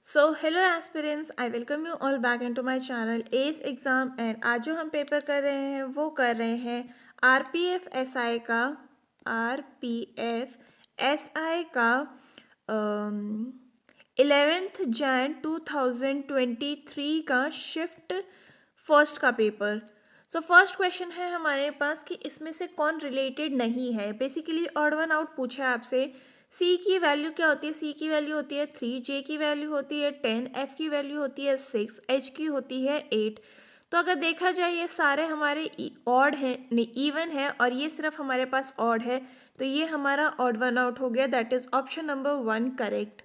So hello aspirants, I welcome you all back into my channel S exam. And आज जो हम paper कर रहे हैं वो कर रहे हैं आरपीएफ एसआई का आरपीएफ एसआई का 11 Jan 2023 का शिफ्ट फर्स्ट का पेपर। सो फर्स्ट क्वेश्चन है हमारे पास कि इसमें से कौन रिलेटेड नहीं है। बेसिकली ऑड वन आउट पूछा है आपसे। सी की वैल्यू क्या होती है? सी की वैल्यू होती है 3, जे की वैल्यू होती है 10, एफ की वैल्यू होती है 6, एच की होती है 8। तो अगर देखा जाए ये सारे हमारे ऑड हैं, नहीं इवन है, और ये सिर्फ हमारे पास ऑड है, तो ये हमारा ऑड वन आउट हो गया। That is option number 1 correct.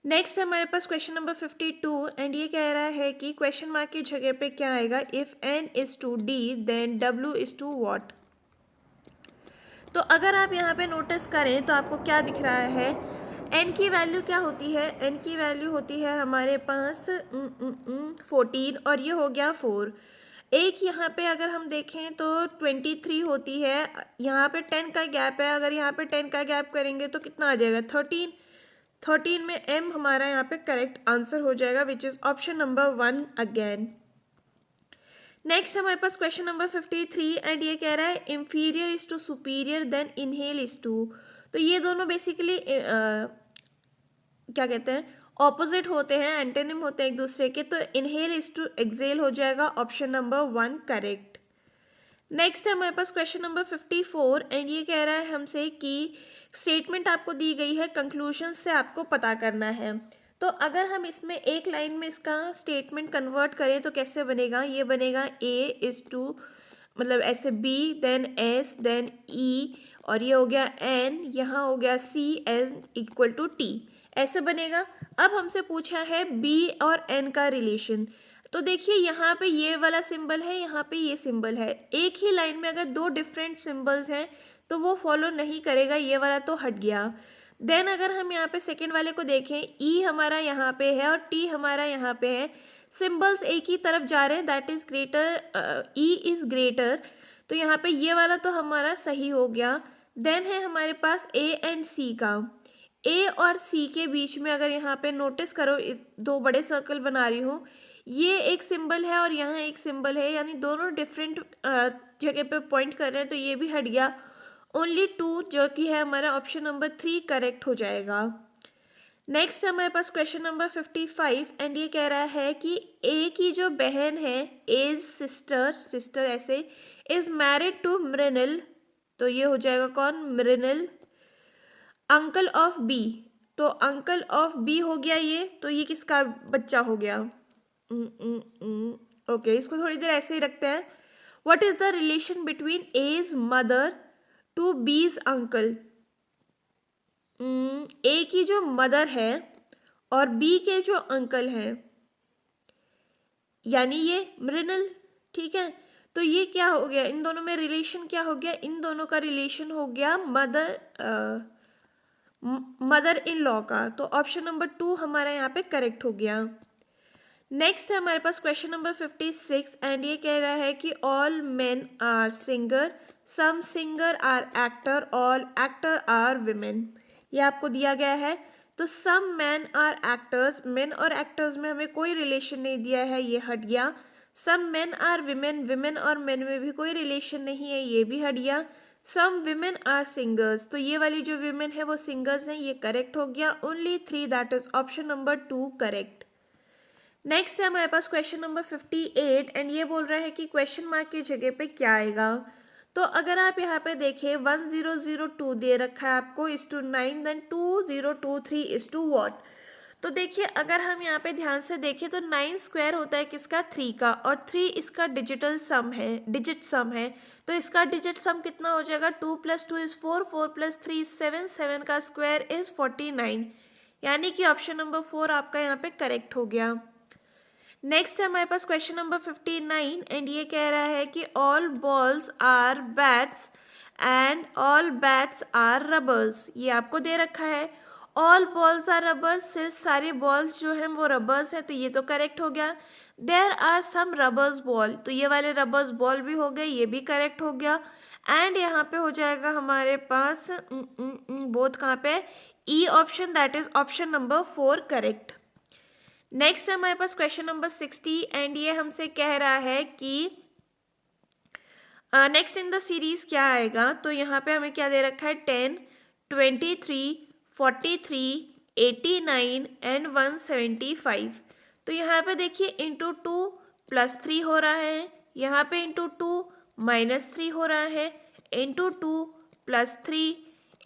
Next है हमारे पास क्वेश्चन नंबर 52 एंड ये कह रहा है कि क्वेश्चन मार्क की जगह पे क्या आएगा? If N is to D then W is to what. तो अगर आप यहाँ पे नोटिस करें तो आपको क्या दिख रहा है? एन की वैल्यू क्या होती है? एन की वैल्यू होती है हमारे पास 14 और ये हो गया 4। एक यहाँ पे अगर हम देखें तो 23 होती है, यहाँ पे 10 का गैप है। अगर यहाँ पे 10 का गैप करेंगे तो कितना आ जाएगा? 13 में एम हमारा यहाँ पे करेक्ट आंसर हो जाएगा, विच is option number 1 again. Next हमारे पास क्वेश्चन नंबर 53 एंड ये कह रहा है inferior is to superior then inhale is to. तो ये दोनों बेसिकली क्या कहते हैं, ऑपोजिट होते हैं, एंटेनिम होते हैं एक दूसरे के। तो इनहेल इज टू एक्सेल हो जाएगा, ऑप्शन नंबर 1 करेक्ट। नेक्स्ट है हमारे पास क्वेश्चन नंबर 54 एंड ये कह रहा है हमसे कि स्टेटमेंट आपको दी गई है, कंक्लूजन से आपको पता करना है। तो अगर हम इसमें एक लाइन में इसका स्टेटमेंट कन्वर्ट करें तो कैसे बनेगा? ये बनेगा ए इज टू, मतलब ऐसे B then S then E, और ये हो गया एन, यहाँ हो गया C N equal to T, ऐसे बनेगा। अब हमसे पूछा है बी और एन का रिलेशन। तो देखिए यहाँ पे ये वाला सिंबल है, यहाँ पे ये सिंबल है। एक ही लाइन में अगर दो डिफरेंट सिंबल्स हैं तो वो फॉलो नहीं करेगा, ये वाला तो हट गया। देन अगर हम यहाँ पे सेकेंड वाले को देखें, ई हमारा यहाँ पे है और टी हमारा यहाँ पे है, सिंबल्स एक ही तरफ जा रहे हैं, that is greater, E is greater. तो यहाँ पे ये वाला तो हमारा सही हो गया। देन है हमारे पास ए एंड सी का। ए और सी के बीच में अगर यहाँ पे नोटिस करो, दो बड़े सर्कल बना रही हूँ, ये एक सिंबल है और यहाँ एक सिंबल है, यानी दोनों डिफरेंट जगह पे पॉइंट कर रहे हैं, तो ये भी हट गया। ओनली 2 जो कि है हमारा ऑप्शन नंबर 3 करेक्ट हो जाएगा। नेक्स्ट हमारे पास क्वेश्चन नंबर 55 एंड ये कह रहा है कि ए की जो बहन है, एज सिस्टर ऐसे, इज मैरिड टू मृणल। तो ये हो जाएगा कौन? मृणल। अंकल ऑफ बी, तो अंकल ऑफ बी हो गया ये, तो ये किसका बच्चा हो गया? ओके, इसको थोड़ी देर ऐसे ही रखते हैं। What is the relation between A's mother to B's uncle? A की जो मदर है और बी के जो अंकल हैं, यानी ये मृणल, ठीक है। तो ये क्या हो गया? इन दोनों में रिलेशन क्या हो गया? इन दोनों का रिलेशन हो गया मदर इन लॉ का। तो ऑप्शन नंबर 2 हमारा यहाँ पे करेक्ट हो गया। नेक्स्ट है हमारे पास क्वेश्चन नंबर 56 एंड ये कह रहा है कि all men are singer, some singer are actor, all actor are women. ये आपको दिया गया है। तो some man are actors, men और एक्टर्स में हमें कोई रिलेशन नहीं दिया है, ये हट गया। Some men are women, women और मेन में भी कोई रिलेशन नहीं है, ये भी हट गया। सम विमेन आर सिंगर्स, तो ये वाली जो विमेन है वो सिंगर्स हैं, ये करेक्ट हो गया। Only 3, that is option number 2 correct. Next है हमारे पास क्वेश्चन नंबर 58 एंड ये बोल रहा है कि क्वेश्चन मार्क की जगह पे क्या आएगा? तो अगर आप यहाँ पे देखें 1002 दे रखा है आपको is to 9, then 2023 is to what. तो देखिए अगर हम यहाँ पे ध्यान से देखें तो 9 स्क्वायर होता है किसका? 3 का, और 3 इसका डिजिट सम है। तो इसका डिजिट सम कितना हो जाएगा? 2 + 2 इज 4, 4 + 3 इज 7, 7 का स्क्वायर इज 49, यानी कि ऑप्शन नंबर 4 आपका यहाँ पे करेक्ट हो गया। नेक्स्ट है हमारे पास क्वेश्चन नंबर 59 एंड ये कह रहा है कि all balls are bats and all bats are rubbers. ये आपको दे रखा है। ऑल बॉल्स आर रबर्स से सारे बॉल्स जो हैं वो रबर्स हैं, तो ये तो करेक्ट हो गया। There are some rubbers ball, तो ये वाले रबर्स बॉल भी हो गए, ये भी करेक्ट हो गया। एंड यहाँ पे हो जाएगा हमारे पास बोथ कहाँ पे? E option, that is option number 4 correct. Next है हमारे पास क्वेश्चन नंबर 60 एंड ये हमसे कह रहा है कि नेक्स्ट इन द सीरीज क्या आएगा। तो यहाँ पे हमें क्या दे रखा है 10, 23, 43, 89 एंड 175। तो यहाँ पे देखिए इंटू 2 +3 हो रहा है, यहाँ पे इंटू 2 -3 हो रहा है, इंटू 2 +3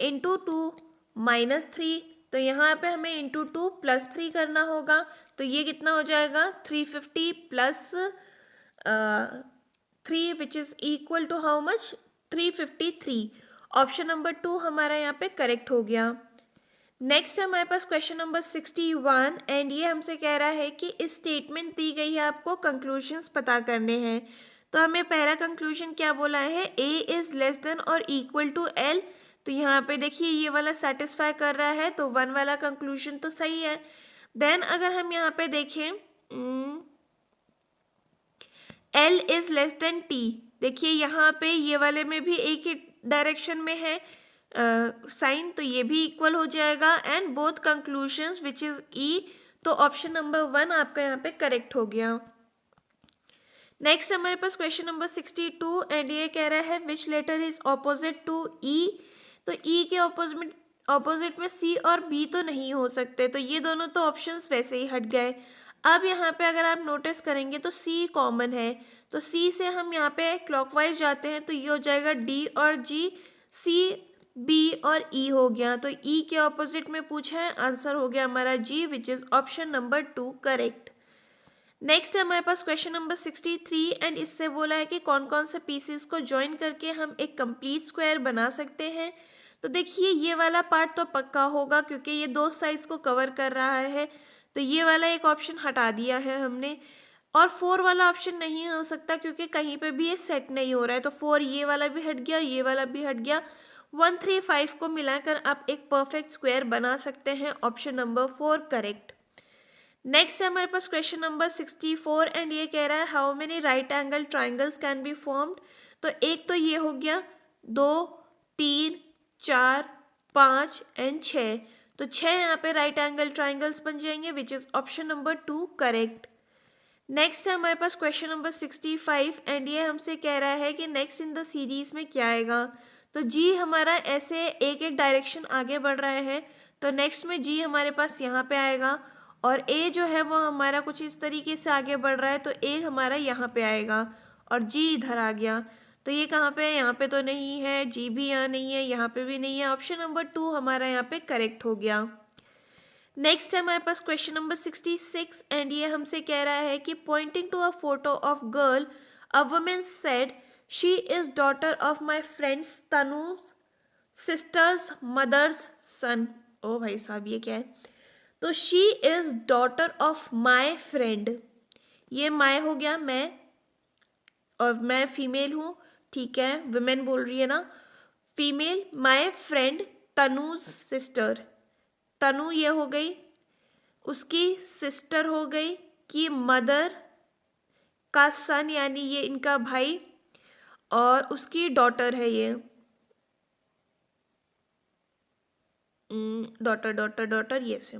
इंटू 2 -3। तो यहाँ पे हमें इंटू 2 +3 करना होगा। तो ये कितना हो जाएगा 350 plus 3 which is equal to how much 353। Option number 2 हमारा यहाँ पे करेक्ट हो गया। नेक्स्ट है हमारे पास क्वेश्चन नंबर 61 एंड ये हमसे कह रहा है कि इस स्टेटमेंट दी गई है, आपको कंक्लूजन्स पता करने हैं। तो हमें पहला कंक्लूजन क्या बोला है, ए इज लेस देन और इक्वल टू एल। तो यहाँ पे देखिए ये वाला सेटिस्फाई कर रहा है, तो 1 वाला कंक्लूजन तो सही है। देन अगर हम यहाँ पे देखें L is less than T, देखिए यहाँ पे ये वाले में भी एक ही डायरेक्शन में है साइन, तो ये भी इक्वल हो जाएगा and both conclusions which is E. तो ऑप्शन नंबर 1 आपका यहाँ पे करेक्ट हो गया। नेक्स्ट हमारे पास क्वेश्चन नंबर 62 एंड ये कह रहा है विच लेटर इज ऑपोजिट टू ई। तो ई के ऑपोजिट में सी और बी तो नहीं हो सकते, तो ये दोनों तो ऑप्शंस वैसे ही हट गए। अब यहाँ पे अगर आप नोटिस करेंगे तो सी कॉमन है, तो सी से हम यहाँ पे क्लॉकवाइज जाते हैं, तो ये हो जाएगा डी और जी, सी बी और ई हो गया। तो ई के ऑपोजिट में पूछा है, आंसर हो गया हमारा जी which is option number 2 correct. Next है हमारे पास क्वेश्चन नंबर 63 एंड इससे बोला है कि कौन कौन से पीसेस को ज्वाइन करके हम एक कंप्लीट स्क्वायर बना सकते हैं। तो देखिए ये वाला पार्ट तो पक्का होगा क्योंकि ये दो साइड्स को कवर कर रहा है, तो ये वाला एक ऑप्शन हटा दिया है हमने। और 4 वाला ऑप्शन नहीं हो सकता क्योंकि कहीं पे भी ये सेट नहीं हो रहा है, तो 4 ये वाला भी हट गया, ये वाला भी हट गया। 1, 3, 5 को मिलाकर आप एक परफेक्ट स्क्वायर बना सकते हैं, ऑप्शन नंबर 4 करेक्ट। नेक्स्ट है हमारे पास क्वेश्चन नंबर 64 एंड ये कह रहा है how many right angle triangles can be formed. तो एक तो ये हो गया, 2, 3, 4, 5 एंड 6। तो 6 यहाँ पे राइट एंगल ट्राइंगल्स बन जाएंगे विच is option number 2 correct. Next है हमारे पास क्वेश्चन नंबर 65 एंड ये हमसे कह रहा है कि नेक्स्ट इन द सीरीज में क्या आएगा। तो जी हमारा ऐसे एक एक डायरेक्शन आगे बढ़ रहा है, तो नेक्स्ट में जी हमारे पास यहाँ पे आएगा और ए जो है वो हमारा कुछ इस तरीके से आगे बढ़ रहा है, तो ए हमारा यहाँ पे आएगा और जी इधर आ गया। तो ये कहाँ पे है, यहाँ पे तो नहीं है, जी भी यहाँ नहीं है, यहाँ पे भी नहीं है, ऑप्शन नंबर 2 हमारा यहाँ पे करेक्ट हो गया। नेक्स्ट है हमारे पास क्वेश्चन नंबर 66 एंड ये हमसे कह रहा है कि pointing to a photo of girl a woman said she is daughter of my friends Tanu sisters mothers son. ओ भाई साहब ये क्या है, तो she is daughter of my friend, ये माय हो गया मैं, और मैं फीमेल हूँ, ठीक है, वुमेन बोल रही है ना, female, my friend Tanu's sister, Tanu ये हो गई, उसकी सिस्टर हो गई कि मदर का सन यानी ये इनका भाई, और उसकी डॉटर है ये, डॉटर डॉटर डॉटर ये से।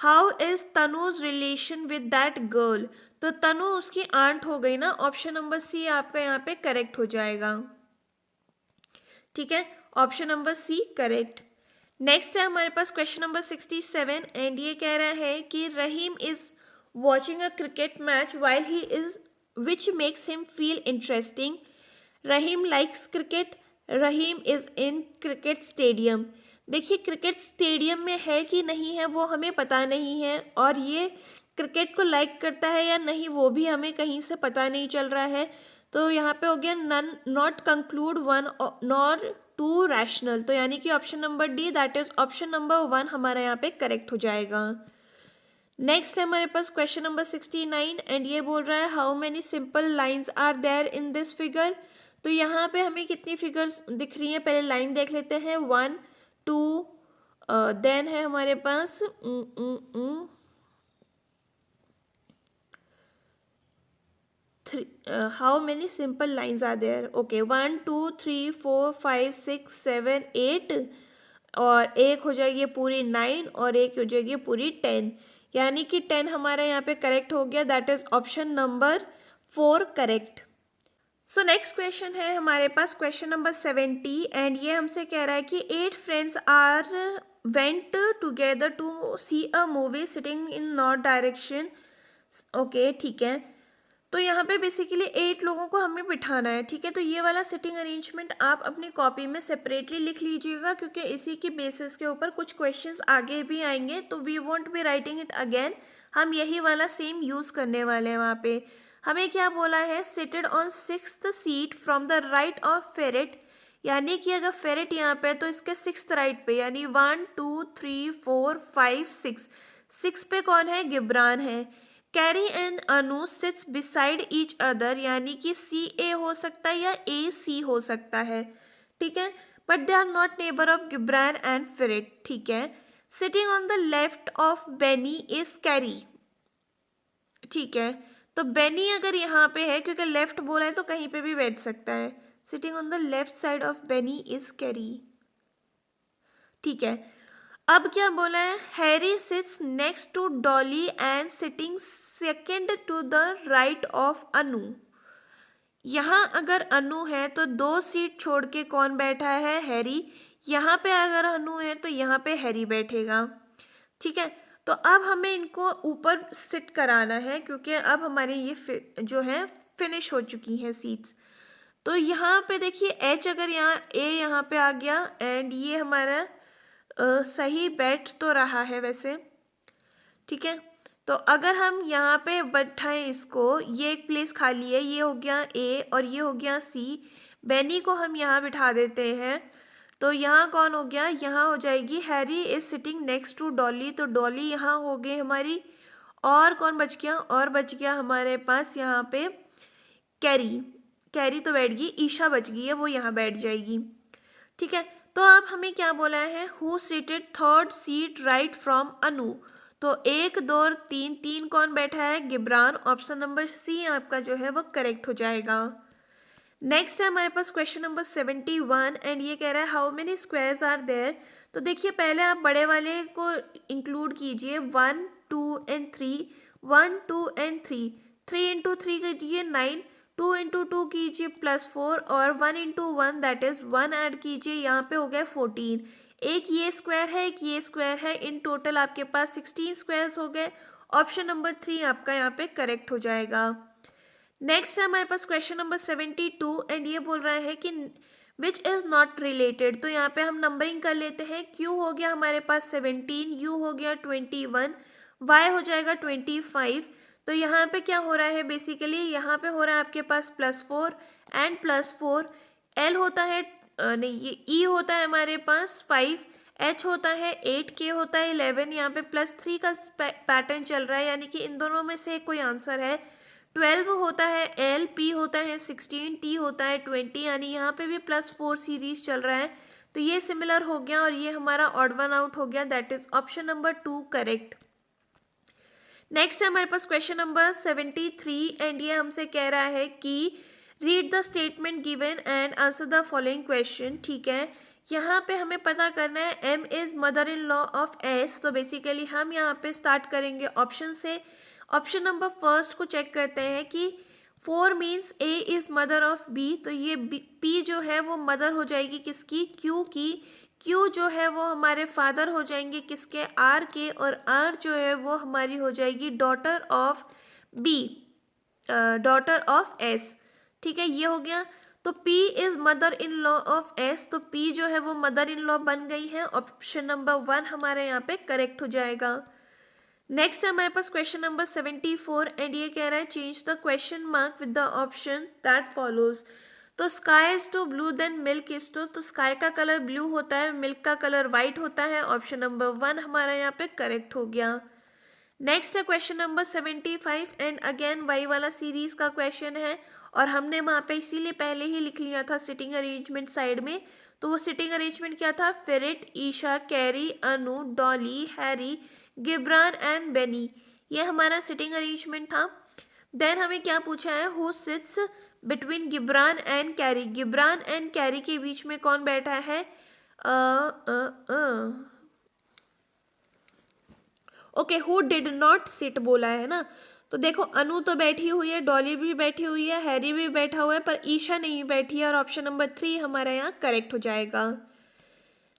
How is Tanuj relation with that girl. तो तनु उसकी आंट हो गई ना, ऑप्शन नंबर सी आपका यहाँ पे करेक्ट हो जाएगा, ठीक है, option number C correct. Next है हमारे पास क्वेश्चन नंबर 67 एंड ये कह रहा है कि Rahim is watching a cricket match while he is which makes him feel interesting. Rahim likes cricket, Rahim is in cricket stadium. देखिए क्रिकेट स्टेडियम में है कि नहीं है वो हमें पता नहीं है, और ये क्रिकेट को लाइक करता है या नहीं वो भी हमें कहीं से पता नहीं चल रहा है। तो यहाँ पे हो गया none not conclude one nor 2 rational, तो यानी कि option number D that is option number 1 हमारा यहाँ पे करेक्ट हो जाएगा। नेक्स्ट है हमारे पास क्वेश्चन नंबर 69 एंड ये बोल रहा है how many simple lines are there in this figure. तो यहाँ पे हमें कितनी फिगर्स दिख रही हैं, पहले लाइन देख लेते हैं, 1, 2, देन है हमारे पास how many simple lines are there, okay 1, 2, 3, 4, 5, 6, 7, 8 और एक हो जाएगी पूरी 9 और एक हो जाएगी पूरी 10। यानी कि 10 हमारा यहाँ पे करेक्ट हो गया, that is option number 4 correct. So next question है हमारे पास क्वेश्चन नंबर 70 एंड ये हमसे कह रहा है कि 8 friends are went together to see a movie sitting in north direction. Okay ठीक है, तो यहाँ पे बेसिकली 8 लोगों को हमें बिठाना है, ठीक है। तो ये वाला सिटिंग अरेंजमेंट आप अपनी कॉपी में सेपरेटली लिख लीजिएगा, क्योंकि इसी की बेसिस के ऊपर कुछ क्वेश्चंस आगे भी आएंगे, तो we won't be writing it again, हम यही वाला सेम यूज़ करने वाले हैं। वहाँ पे हमें क्या बोला है, seated on 6th seat from the right of फेरेट, यानी कि अगर फेरेट यहाँ पे है तो इसके 6th राइट पे, यानी 1 2 3 4 5 6, 6 पे कौन है, गिब्रान है। Carrie and Anu sits beside each other, यानी कि सी ए हो सकता है या ए सी हो सकता है, ठीक है, but they are not neighbour of Gibran and Ferret, ठीक है। Sitting on the left of Benny is Carrie, ठीक है। तो बेनी अगर यहाँ पे है, क्योंकि लेफ्ट बोला है तो कहीं पे भी बैठ सकता है, sitting on the left side of Benny is Carrie, ठीक है। अब क्या बोला है, Harry sits next to Dolly and sitting second to the right of Anu. यहाँ अगर अनु है तो 2 सीट छोड़ के कौन बैठा है, हैरी। यहाँ पे अगर अनु है तो यहाँ पे हैरी बैठेगा, ठीक है। तो अब हमें इनको ऊपर सिट कराना है, क्योंकि अब हमारी ये जो है फिनिश हो चुकी है सीट्स। तो यहाँ पे देखिए एच अगर यहाँ ए यहाँ पे आ गया एंड ये हमारा सही बैठ तो रहा है वैसे, ठीक है। तो अगर हम यहाँ पे बैठाएं इसको, ये एक प्लेस खाली है, ये हो गया ए और ये हो गया सी, बेनी को हम यहाँ बिठा देते हैं, तो यहाँ कौन हो गया, यहाँ हो जाएगी Harry is sitting next to Dolly, तो डॉली यहाँ हो गई हमारी, और कौन बच गया, और बच गया हमारे पास यहाँ पे कैरी, कैरी तो बैठ गई, ईशा बच गई है, वो यहाँ बैठ जाएगी, ठीक है। तो अब हमें क्या बोला है, who seated third seat right from Anu, तो 1 2 और 3, 3 कौन बैठा है, गिब्रान, ऑप्शन नंबर सी आपका जो है वो करेक्ट हो जाएगा। नेक्स्ट है हमारे पास क्वेश्चन नंबर 71 एंड ये कह रहा है how many squares are there. तो देखिए पहले आप बड़े वाले को इंक्लूड कीजिए, 1 2 एंड 3, 1 2 एंड 3, 3 इंटू 3 कीजिए 9, 2 इंटू 2 कीजिए +4 और 1 इंटू 1 दैट इज 1 ऐड कीजिए, यहाँ पे हो गया 14। एक ये स्क्वायर है, एक ये स्क्वायर है, इन टोटल आपके पास 16 स्क्वायर्स हो गए। ऑप्शन नंबर 3 आपका यहाँ पे करेक्ट हो जाएगा। नेक्स्ट है हमारे पास क्वेश्चन नंबर 72 एंड ये बोल रहा है कि विच इज़ नॉट रिलेटेड। तो यहाँ पे हम नंबरिंग कर लेते हैं, Q हो गया हमारे पास 17, U हो गया 21, Y हो जाएगा 25। तो यहाँ पे क्या हो रहा है, बेसिकली यहाँ पे हो रहा है आपके पास +4 एंड +4, L होता है नहीं ये E होता है हमारे पास 5, H होता है 8, K होता है 11, यहाँ पे +3 का पैटर्न चल रहा है, यानी कि इन दोनों में से कोई आंसर है। 12 होता है L, P होता है 16, T होता है 20, यानी यहाँ पे भी +4 सीरीज चल रहा है, तो ये सिमिलर हो गया और ये हमारा ऑड वन आउट हो गया, that is option number 2 correct. Next है हमारे पास क्वेश्चन नंबर 73 एंड ये हमसे कह रहा है कि read the statement given and answer the following question, ठीक है। यहाँ पे हमें पता करना है M is mother in law of S, तो बेसिकली हम यहाँ पे स्टार्ट करेंगे ऑप्शन से। ऑप्शन नंबर फर्स्ट को चेक करते हैं कि 4 means A is mother of B, तो ये P जो है वो मदर हो जाएगी किसकी, Q की, Q जो है वो हमारे फादर हो जाएंगे किसके, R के, और R जो है वो हमारी हो जाएगी daughter of B, daughter of S, ठीक है, ये हो गया। तो P is mother in law of S, तो P जो है वो मदर इन लॉ बन गई है, ऑप्शन नंबर 1 हमारे यहाँ पे करेक्ट हो जाएगा। नेक्स्ट है हमारे पास क्वेश्चन नंबर 74 एंड ये कह रहा है change the question mark with the option that follows. तो sky is to blue then milk is to, तो स्काई का कलर ब्लू होता है, मिल्क का कलर वाइट होता है, ऑप्शन नंबर 1 हमारा यहाँ पे करेक्ट हो गया। नेक्स्ट है question number 75 and again Y वाला सीरीज का क्वेश्चन है और हमने वहाँ पे इसीलिए पहले ही लिख लिया था सिटिंग अरेंजमेंट साइड में। तो वो सिटिंग अरेंजमेंट क्या था, Ferret, Isha, Carrie, Anu, Dolly, Harry, Gibran and Benny, ये हमारा सिटिंग अरेंजमेंट था। देन हमें क्या पूछा है, who sits between Gibran and Carrie, Gibran and Carrie के बीच में कौन बैठा है, okay, who did not sit बोला है ना, तो देखो अनु तो बैठी हुई है, डॉली भी बैठी हुई है, हैरी भी बैठा हुआ है, पर ईशा नहीं बैठी है, और ऑप्शन नंबर 3 हमारा यहाँ करेक्ट हो जाएगा।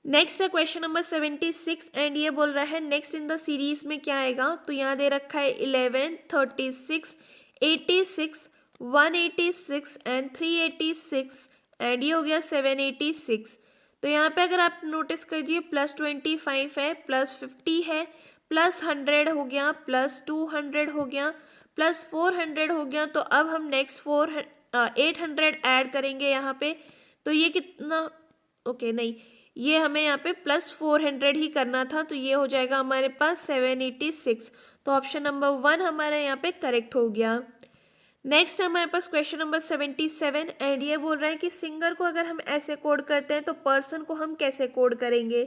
नेक्स्ट है क्वेश्चन नंबर 76 एंड ये बोल रहा है नेक्स्ट इन द सीरीज में क्या आएगा, तो यहाँ दे रखा है 11, 36, 86, 186 एंड 386 एंड ये हो गया 786। तो यहाँ पे अगर आप नोटिस कीजिए +25 है, +50 है, +100 हो गया, +200 हो गया, +400 हो गया। तो अब हम नेक्स्ट 800 ऐड करेंगे यहाँ पे, तो ये कितना, ओके नहीं, ये हमें यहाँ पे +400 ही करना था, तो ये हो जाएगा हमारे पास 786। तो ऑप्शन नंबर 1 हमारा यहाँ पे करेक्ट हो गया। नेक्स्ट हमारे पास क्वेश्चन नंबर 77 एंड ये बोल रहा है कि सिंगर को अगर हम ऐसे कोड करते हैं तो पर्सन को हम कैसे कोड करेंगे।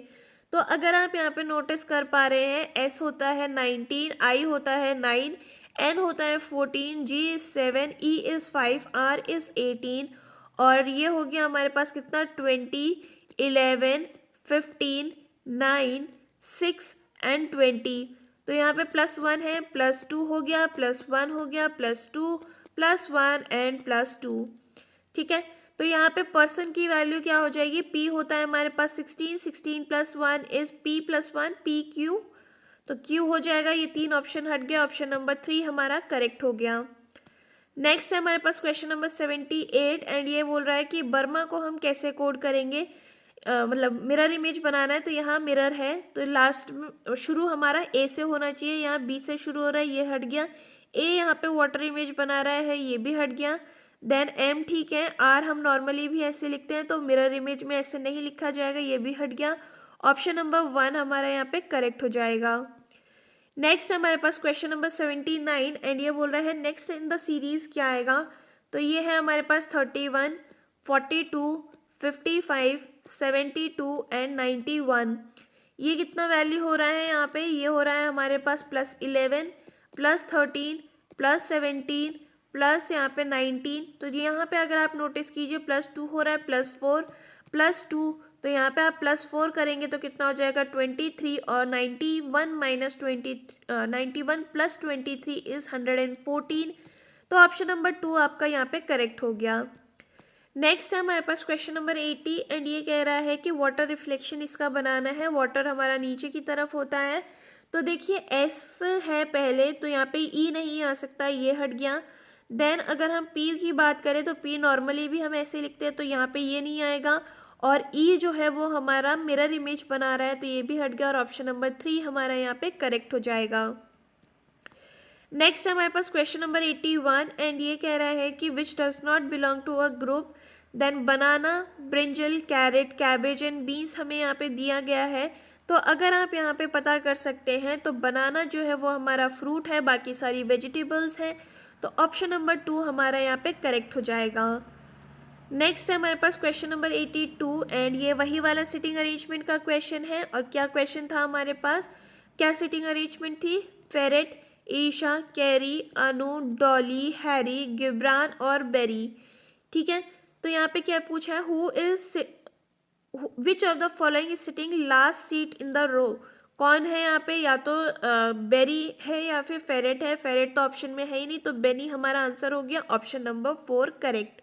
तो अगर आप यहाँ पे नोटिस कर पा रहे हैं, एस होता है 19, आई होता है 9, एन होता है 14, G is 7, E is 5, R is 18 और ये हो गया हमारे पास कितना 20, 11, 15, 9, 6 एंड 20। तो यहाँ पे +1 है, +2 हो गया, +1 हो गया, +2, +1 एंड +2। ठीक है, तो यहाँ पे पर्सन की वैल्यू क्या हो जाएगी, पी होता है हमारे पास 16, 16 + 1 इज पी +1, पी क्यू, तो क्यू हो जाएगा। ये 3 ऑप्शन हट गया, ऑप्शन नंबर 3 हमारा करेक्ट हो गया। नेक्स्ट है हमारे पास क्वेश्चन नंबर 78 एंड ये बोल रहा है कि बर्मा को हम कैसे कोड करेंगे, मतलब मिरर इमेज बनाना है। तो यहाँ मिरर है, तो लास्ट में शुरू हमारा ए से होना चाहिए, यहाँ बी से शुरू हो रहा है, ये हट गया। ए यहाँ पे वाटर इमेज बना रहा है, ये भी हट गया। देन एम ठीक है, आर हम नॉर्मली भी ऐसे लिखते हैं, तो मिरर इमेज में ऐसे नहीं लिखा जाएगा, ये भी हट गया। ऑप्शन नंबर 1 हमारा यहाँ पे करेक्ट हो जाएगा। नेक्स्ट हमारे पास क्वेश्चन नंबर 79 एंड ये बोल रहा है नेक्स्ट इन द सीरीज क्या आएगा। तो ये है हमारे पास 31, 42, 55, 72 एंड 91। ये कितना वैल्यू हो रहा है यहाँ पे, ये हो रहा है हमारे पास +11, +13, +17 प्लस यहाँ पे 19। तो यहाँ पे अगर आप नोटिस कीजिए +2 हो रहा है, +4, +2, तो यहाँ पे आप +4 करेंगे तो कितना हो जाएगा 23 और 91 + 23 इज 114। तो ऑप्शन नंबर 2 आपका यहाँ पे करेक्ट हो गया। नेक्स्ट है हमारे पास क्वेश्चन नंबर 80 एंड ये कह रहा है कि वाटर रिफ्लेक्शन इसका बनाना है। वाटर हमारा नीचे की तरफ होता है, तो देखिए एस है पहले, तो यहाँ पे ई नहीं आ सकता, ये हट गया। देन अगर हम पी की बात करें तो पी नॉर्मली भी हम ऐसे लिखते हैं, तो यहाँ पे ये नहीं आएगा। और ई जो है वो हमारा मिरर इमेज बना रहा है, तो ये भी हट गया और ऑप्शन नंबर 3 हमारा यहाँ पे करेक्ट हो जाएगा। नेक्स्ट हमारे पास क्वेश्चन नंबर 81 एंड ये कह रहा है कि which does not belong to a group. Then banana, brinjal, carrot, cabbage and beans हमें यहाँ पे दिया गया है। तो अगर आप यहाँ पे पता कर सकते हैं तो बनाना जो है वो हमारा फ्रूट है, बाकी सारी वेजिटेबल्स हैं, तो ऑप्शन नंबर 2 हमारा यहाँ पे करेक्ट हो जाएगा। नेक्स्ट है हमारे पास क्वेश्चन नंबर 82 एंड ये वही वाला सिटिंग अरेंजमेंट का क्वेश्चन है। और क्या क्वेश्चन था हमारे पास, क्या सिटिंग अरेंजमेंट थी, ferret, Isha, Carrie, Anu, Dolly, Harry, गिब्रान और बेरी। ठीक है, तो यहाँ पे क्या पूछा है, who is which of the following is sitting last seat in the row. कौन है यहाँ पे, या तो बेरी है या फिर फेरेट है। फेरेट तो ऑप्शन में है ही नहीं, तो बेनी हमारा आंसर हो गया, ऑप्शन नंबर 4 करेक्ट।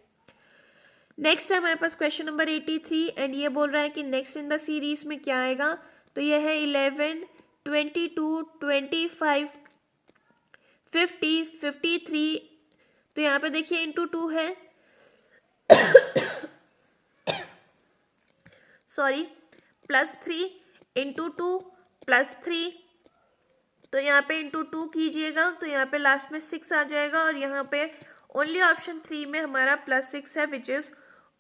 नेक्स्ट है हमारे पास क्वेश्चन नंबर 83 एंड ये बोल रहा है कि नेक्स्ट इन द सीरीज में क्या आएगा। तो ये है 11, 22, 25, 50, 53। तो यहाँ पे देखिए इंटू 2 है, सॉरी, +3 इंटू 2 +3। तो यहाँ पे इंटू 2 कीजिएगा तो यहाँ पे लास्ट में 6 आ जाएगा और यहाँ पे ओनली ऑप्शन 3 में हमारा +6 है विच इज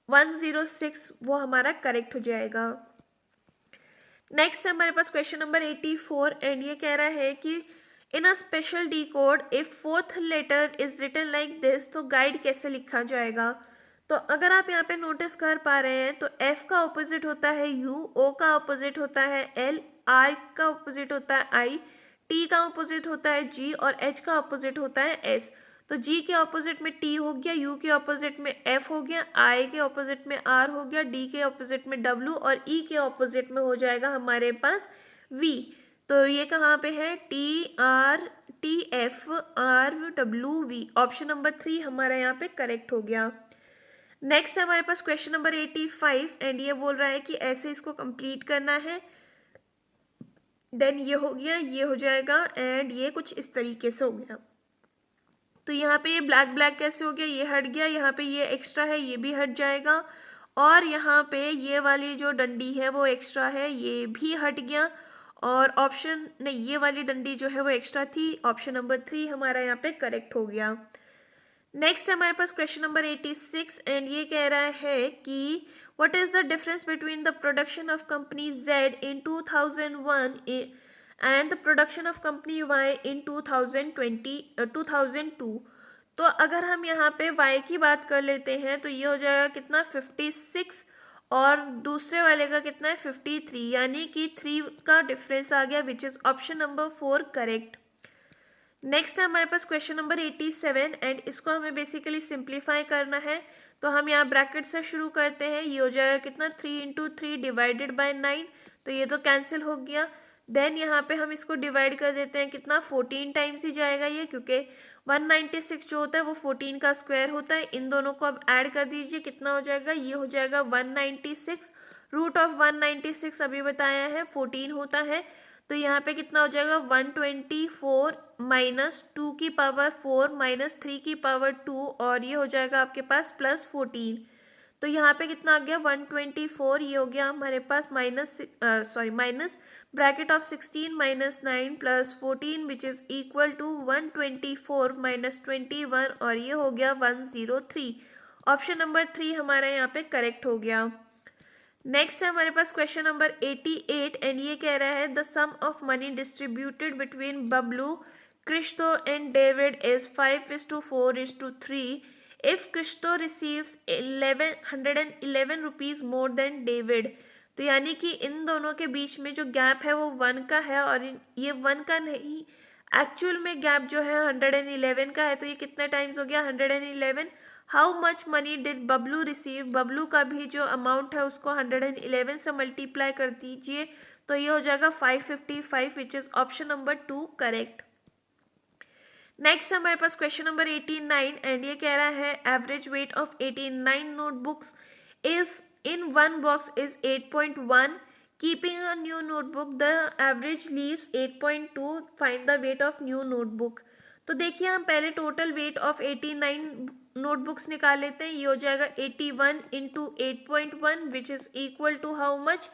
106, वो हमारा करेक्ट हो जाएगा। नेक्स्ट हमारे पास क्वेश्चन नंबर 84 एंड ये कह रहा है कि in a special D code if 4th letter is written like this, तो गाइड कैसे लिखा जाएगा। तो अगर आप यहाँ पे नोटिस कर पा रहे हैं तो F का ऑपोजिट होता है U, O का ऑपोजिट होता है L, R का ऑपोजिट होता है I, T का ऑपोजिट होता है G और H का ऑपोजिट होता है S। तो G के ऑपोजिट में T हो गया, U के ऑपोजिट में F हो गया, I के ऑपोजिट में R हो गया, D के ऑपोजिट में W और E के ऑपोजिट में हो जाएगा हमारे पास V। तो ये कहाँ पे है, TRTFRW, ऑप्शन नंबर 3 हमारा यहाँ पे करेक्ट हो गया। नेक्स्ट है हमारे पास क्वेश्चन नंबर 85 एंड ये बोल रहा है कि ऐसे इसको कंप्लीट करना है। देन ये हो गया, ये हो जाएगा एंड ये कुछ इस तरीके से हो गया। तो यहाँ पे ये ब्लैक ब्लैक कैसे हो गया, ये हट गया, यहाँ पे ये एक्स्ट्रा है ये भी हट जाएगा, और यहाँ पे ये वाली जो डंडी है वो एक्स्ट्रा है ये भी हट गया, और ऑप्शन नहीं, ये वाली डंडी जो है वो एक्स्ट्रा थी, ऑप्शन नंबर 3 हमारा यहाँ पे करेक्ट हो गया। नेक्स्ट हमारे पास क्वेश्चन नंबर 86 एंड ये कह रहा है कि what is the difference between the production of company Z in 2001 and the production of company Y इन 2002। तो अगर हम यहाँ पे Y की बात कर लेते हैं तो ये हो जाएगा कितना 56, और दूसरे वाले का कितना है 53, यानी कि 3 का डिफरेंस आ गया, विच is option number 4 correct. Next है हमारे पास क्वेश्चन नंबर 87 एंड इसको हमें बेसिकली सिंप्लीफाई करना है। तो हम यहाँ ब्रैकेट से शुरू करते हैं, ये हो जाएगा कितना 3 इंटू 3 डिवाइडेड बाई 9, तो ये तो कैंसिल हो गया। देन यहाँ पे हम इसको डिवाइड कर देते हैं, कितना 14 टाइम्स ही जाएगा ये, क्योंकि 196 जो होता है वो 14 का स्क्वायर होता है। इन दोनों को अब ऐड कर दीजिए, कितना हो जाएगा, ये हो जाएगा 196, रूट ऑफ 196 अभी बताया है 14 होता है, तो यहाँ पे कितना हो जाएगा 124 माइनस 2 की पावर 4 माइनस 3 की पावर 2, और ये हो जाएगा आपके पास प्लस 14। तो यहाँ पे कितना आ गया 124, ये हो गया हमारे पास minus bracket of 16 minus 9 plus 14 which is equal to 124 minus 21, और ये हो गया 103। ऑप्शन नंबर 3 हमारा यहाँ पे करेक्ट हो गया। नेक्स्ट है हमारे पास क्वेश्चन नंबर 88 एंड ये कह रहा है the sum of money distributed between Bablu, Cristo and David is 5:4:3 if Cristo receives 111 rupees more than David. तो यानी कि इन दोनों के बीच में जो गैप है वो 1 का है, और ये 1 का नहीं, एक्चुअल में गैप जो है 111 का है, तो ये कितना टाइम्स हो गया 111। How much money did Bablu receive, Bablu का भी जो अमाउंट है उसको 111 से मल्टीप्लाई कर दीजिए, तो ये हो जाएगा 555 विच is option number 2 correct. Next हमारे पास क्वेश्चन नंबर 89 एंड ये कह रहा है average weight of 89 notebooks is in one box is 8.1, keeping a new notebook the average leaves 8.2, find the weight of new notebook. तो देखिए हम पहले टोटल वेट ऑफ 89 नोटबुक्स निकाल लेते हैं, ये हो जाएगा 81 into 8.1 which is equal to how much,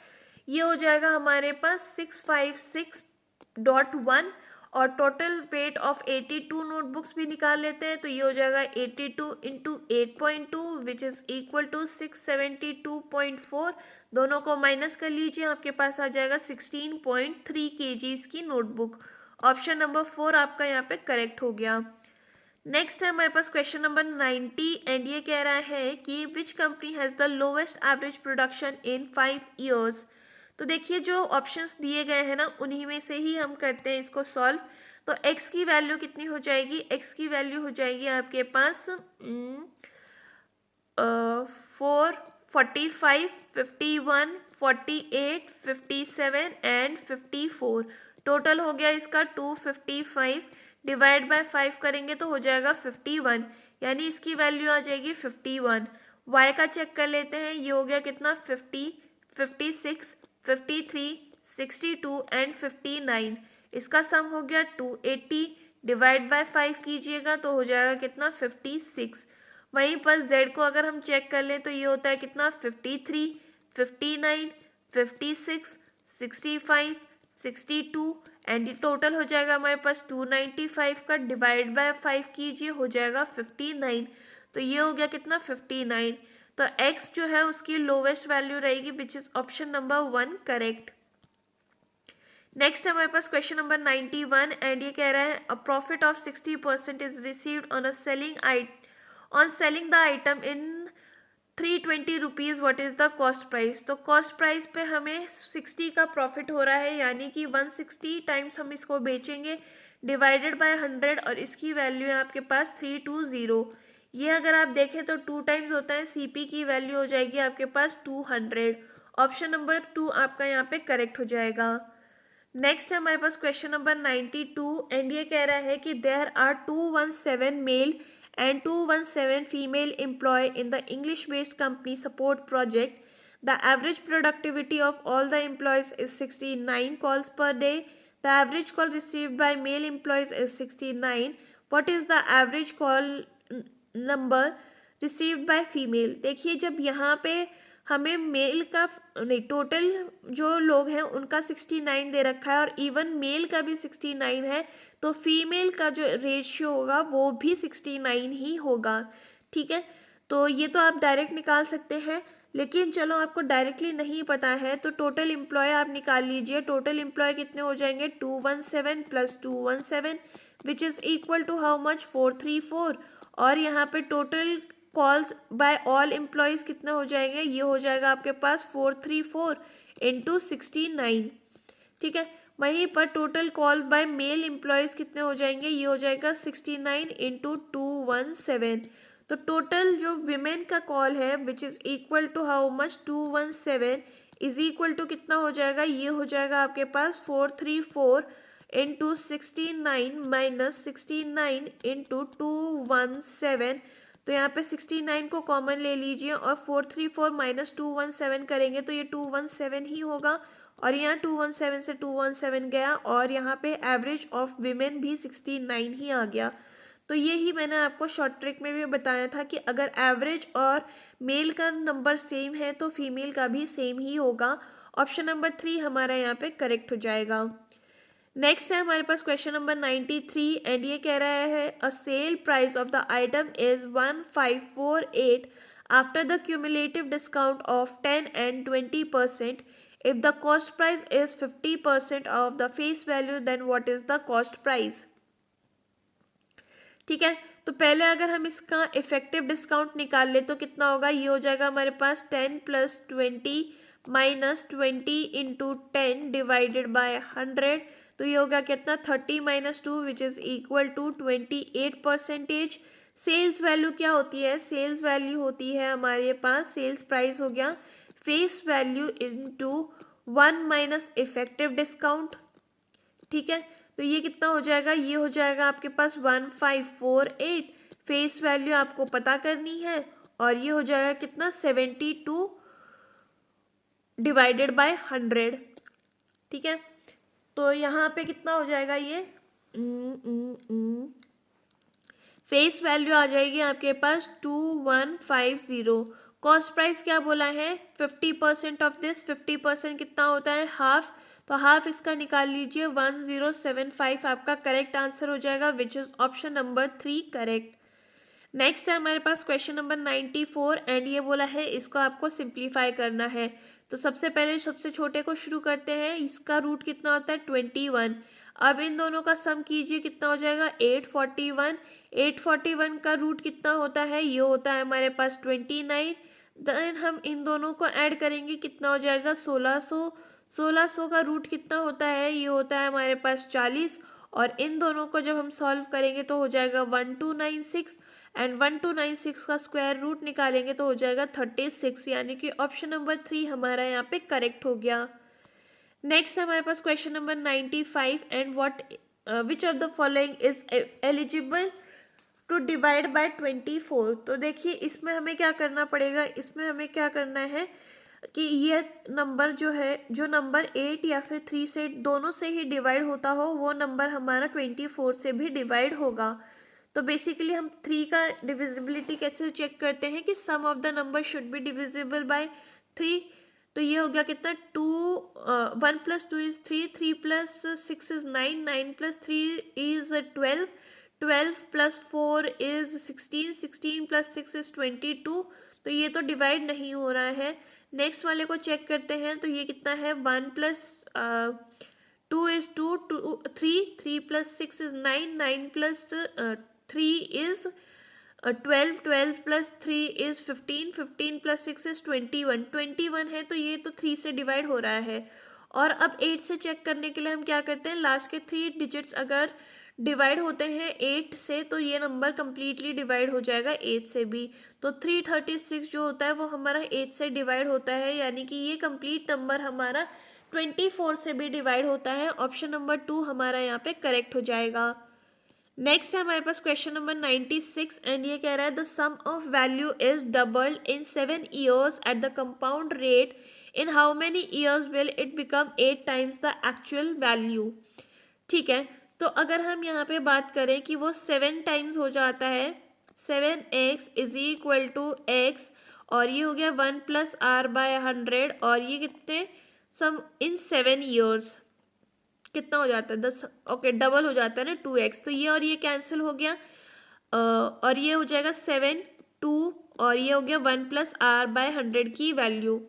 ये हो जाएगा हमारे पास 656.1, और टोटल वेट ऑफ 82 नोटबुक्स भी निकाल लेते हैं, तो ये हो जाएगा 82 into 8.2 which is equal to 672.4, दोनों को माइनस कर लीजिए, आपके पास आ जाएगा 16.3 kgs की नोटबुक। ऑप्शन नंबर 4 आपका यहाँ पे करेक्ट हो गया। नेक्स्ट है हमारे पास क्वेश्चन नंबर 90 एंड ये कह रहा है कि which company has the lowest average production in 5 years. तो देखिए जो ऑप्शंस दिए गए हैं ना उन्हीं में से ही हम करते हैं इसको सॉल्व। तो x की वैल्यू कितनी हो जाएगी, x की वैल्यू हो जाएगी आपके पास 4, 45, 51, 48, 57 एंड 54, टोटल हो गया इसका 255, डिवाइड बाय 5 करेंगे तो हो जाएगा 51, यानी इसकी वैल्यू आ जाएगी 51। y का चेक कर लेते हैं, ये हो गया कितना 50, 56, 53, 62 एंड 59, इसका सम हो गया 280, डिवाइड बाय 5 कीजिएगा तो हो जाएगा कितना 56। वहीं पर z को अगर हम चेक कर लें तो ये होता है कितना 53, 59, 56, 65, 62 एंड टोटल हो जाएगा हमारे पास 295 का, डिवाइड बाय 5 कीजिए हो जाएगा 59, तो ये हो गया कितना 59। तो x जो है उसकी लोवेस्ट वैल्यू रहेगी विच is option number 1 correct. Next हमारे पास क्वेश्चन नंबर 91 एंड ये कह रहा है a profit of 60% is received on selling the item in 320 rupees, what is the cost price. तो कॉस्ट प्राइस पे हमें 60 का प्रॉफिट हो रहा है, यानी कि 160 टाइम्स हम इसको बेचेंगे, डिवाइडेड बाय 100, और इसकी वैल्यू है आपके पास 320। ये अगर आप देखें तो 2 टाइम्स होता है, CP की वैल्यू हो जाएगी आपके पास 200। ऑप्शन नंबर 2 आपका यहाँ पे करेक्ट हो जाएगा। नेक्स्ट है हमारे पास क्वेश्चन नंबर 92 एंड ये कह रहा है कि there are 217 male and 217 female employ in the English based company support project. The average productivity of all the employees is 69 calls per day. The average call received by male employees is 69. What is the average call number received by female? देखिए जब यहाँ पे हमें mail का नहीं, total जो लोग हैं उनका 69 दे रखा है और इवन मेल का भी 69 है, तो फीमेल का जो रेशियो होगा वो भी 69 ही होगा. ठीक है, तो ये तो आप डायरेक्ट निकाल सकते हैं, लेकिन चलो आपको डायरेक्टली नहीं पता है तो टोटल एम्प्लॉय आप निकाल लीजिए. टोटल एम्प्लॉय कितने हो जाएंगे? 217 plus 217 which is equal to how much? 434. और यहाँ पे total calls by all employees कितने हो जाएंगे? ये हो जाएगा आपके पास 434 इंटू 69. ठीक है, वहीं पर total call by male employees कितने हो जाएंगे? ये हो जाएगा 69 इंटू 217. तो टोटल जो विमेन का कॉल है which is equal to how much? 217 is equal to कितना हो जाएगा? ये हो जाएगा आपके पास 434 इंटू 69 माइनस 69 इंटू 217. तो यहाँ पे 69 को कॉमन ले लीजिए और 434 माइनस 217 करेंगे तो ये 217 ही होगा. और यहाँ 217 से 217 गया और यहाँ पे एवरेज ऑफ विमेन भी 69 ही आ गया. तो ये ही मैंने आपको शॉर्ट ट्रिक में भी बताया था कि अगर एवरेज और मेल का नंबर सेम है तो फीमेल का भी सेम ही होगा. ऑप्शन नंबर 3 हमारा यहाँ पे करेक्ट हो जाएगा. नेक्स्ट है हमारे पास क्वेश्चन नंबर 93 एंड ये कह रहा है a sale price of the item is 1548 after the cumulative discount of 10 and 20%. If the cost price is 50% of the face value then what is the cost price? ठीक है, तो पहले अगर हम इसका इफेक्टिव डिस्काउंट निकाल ले तो कितना होगा? ये हो जाएगा हमारे पास 10 plus 20 minus 20 into 10 divided by 100. तो ये होगा कितना? 30 minus 2 which is equal to 28%. Sales value क्या होती है? सेल्स वैल्यू होती है हमारे पास, सेल्स प्राइस हो गया face value into 1 minus effective discount. ठीक है, तो ये कितना हो जाएगा? ये हो जाएगा आपके पास 1548. फेस वैल्यू आपको पता करनी है और ये हो जाएगा कितना? 72 डिवाइडेड बाय 100. ठीक है, तो यहाँ पे कितना हो जाएगा? ये फेस वैल्यू आ जाएगी आपके पास 2150. कॉस्ट प्राइस क्या बोला है? 50% ऑफ दिस. 50% कितना होता है? हाफ. तो हाफ इसका निकाल लीजिए. 1075 आपका करेक्ट आंसर हो जाएगा विच is option number 3 correct. Next है हमारे पास क्वेश्चन नंबर 94 एंड ये बोला है इसको आपको सिंप्लीफाई करना है. तो सबसे पहले सबसे छोटे को शुरू करते हैं. इसका रूट कितना होता है? 21. अब इन दोनों का सम कीजिए, कितना हो जाएगा? 841. 841 का रूट कितना होता है? ये होता है हमारे पास 29. देन हम इन दोनों को ऐड करेंगे, कितना हो जाएगा? 1600. 1600 का रूट कितना होता है? ये होता है हमारे पास 40. और इन दोनों को जब हम सॉल्व करेंगे तो हो जाएगा 1296 एंड 1296 का स्क्वायर रूट निकालेंगे तो हो जाएगा 36. यानी कि ऑप्शन नंबर 3 हमारा यहाँ पे करेक्ट हो गया. नेक्स्ट हमारे पास question number 95 and what which of the following is eligible to divide by 24. तो देखिए इसमें हमें क्या करना पड़ेगा? इसमें हमें क्या करना है कि ये नंबर जो है, जो नंबर 8 या फिर 3 से दोनों से ही डिवाइड होता हो वो नंबर हमारा 24 से भी डिवाइड होगा. तो बेसिकली हम 3 का डिविजिबिलिटी कैसे चेक करते हैं कि sum of the number should be divisible by 3. तो ये हो गया कितना? 1 plus 2 is 3. 3 plus 6 is 9. 9 plus 3 is 12. 12 plus 4 is 16. 16 plus 6 is 22. तो ये तो डिवाइड नहीं हो रहा है. नेक्स्ट वाले को चेक करते हैं. तो ये कितना है? 1 plus 2 is 2. 3. 3 plus 6 is 9. 9 plus 3 is 12. 12 plus 3 is 15. 15 plus 6 is 21. 21 है तो ये तो 3 से डिवाइड हो रहा है. और अब 8 से चेक करने के लिए हम क्या करते हैं? लास्ट के 3 डिजिट्स अगर डिवाइड होते हैं 8 से तो ये नंबर कम्प्लीटली डिवाइड हो जाएगा 8 से भी. तो 336 जो होता है वो हमारा 8 से डिवाइड होता है, यानी कि ये कंप्लीट नंबर हमारा 24 से भी डिवाइड होता है। ऑप्शन नंबर 2 हमारा यहाँ पे करेक्ट हो जाएगा। नेक्स्ट है हमारे पास क्वेश्चन नंबर 96 एंड ये कह रहा है the sum of value is doubled in 7 years at the compound rate in how many years will it become 8 times the actual value. ठीक है, तो अगर हम यहाँ पे बात करें कि वो 7 टाइम्स हो जाता है, 7x is equal to x और ये हो गया 1 प्लस आर बाय 100 और ये कितने सम इन 7 ईयर्स कितना हो जाता है 10। ओके, डबल हो जाता है ना 2x, तो ये और ये कैंसिल हो गया और ये हो जाएगा 7 2 और ये हो गया 1 प्लस आर बाय 100 की वैल्यू।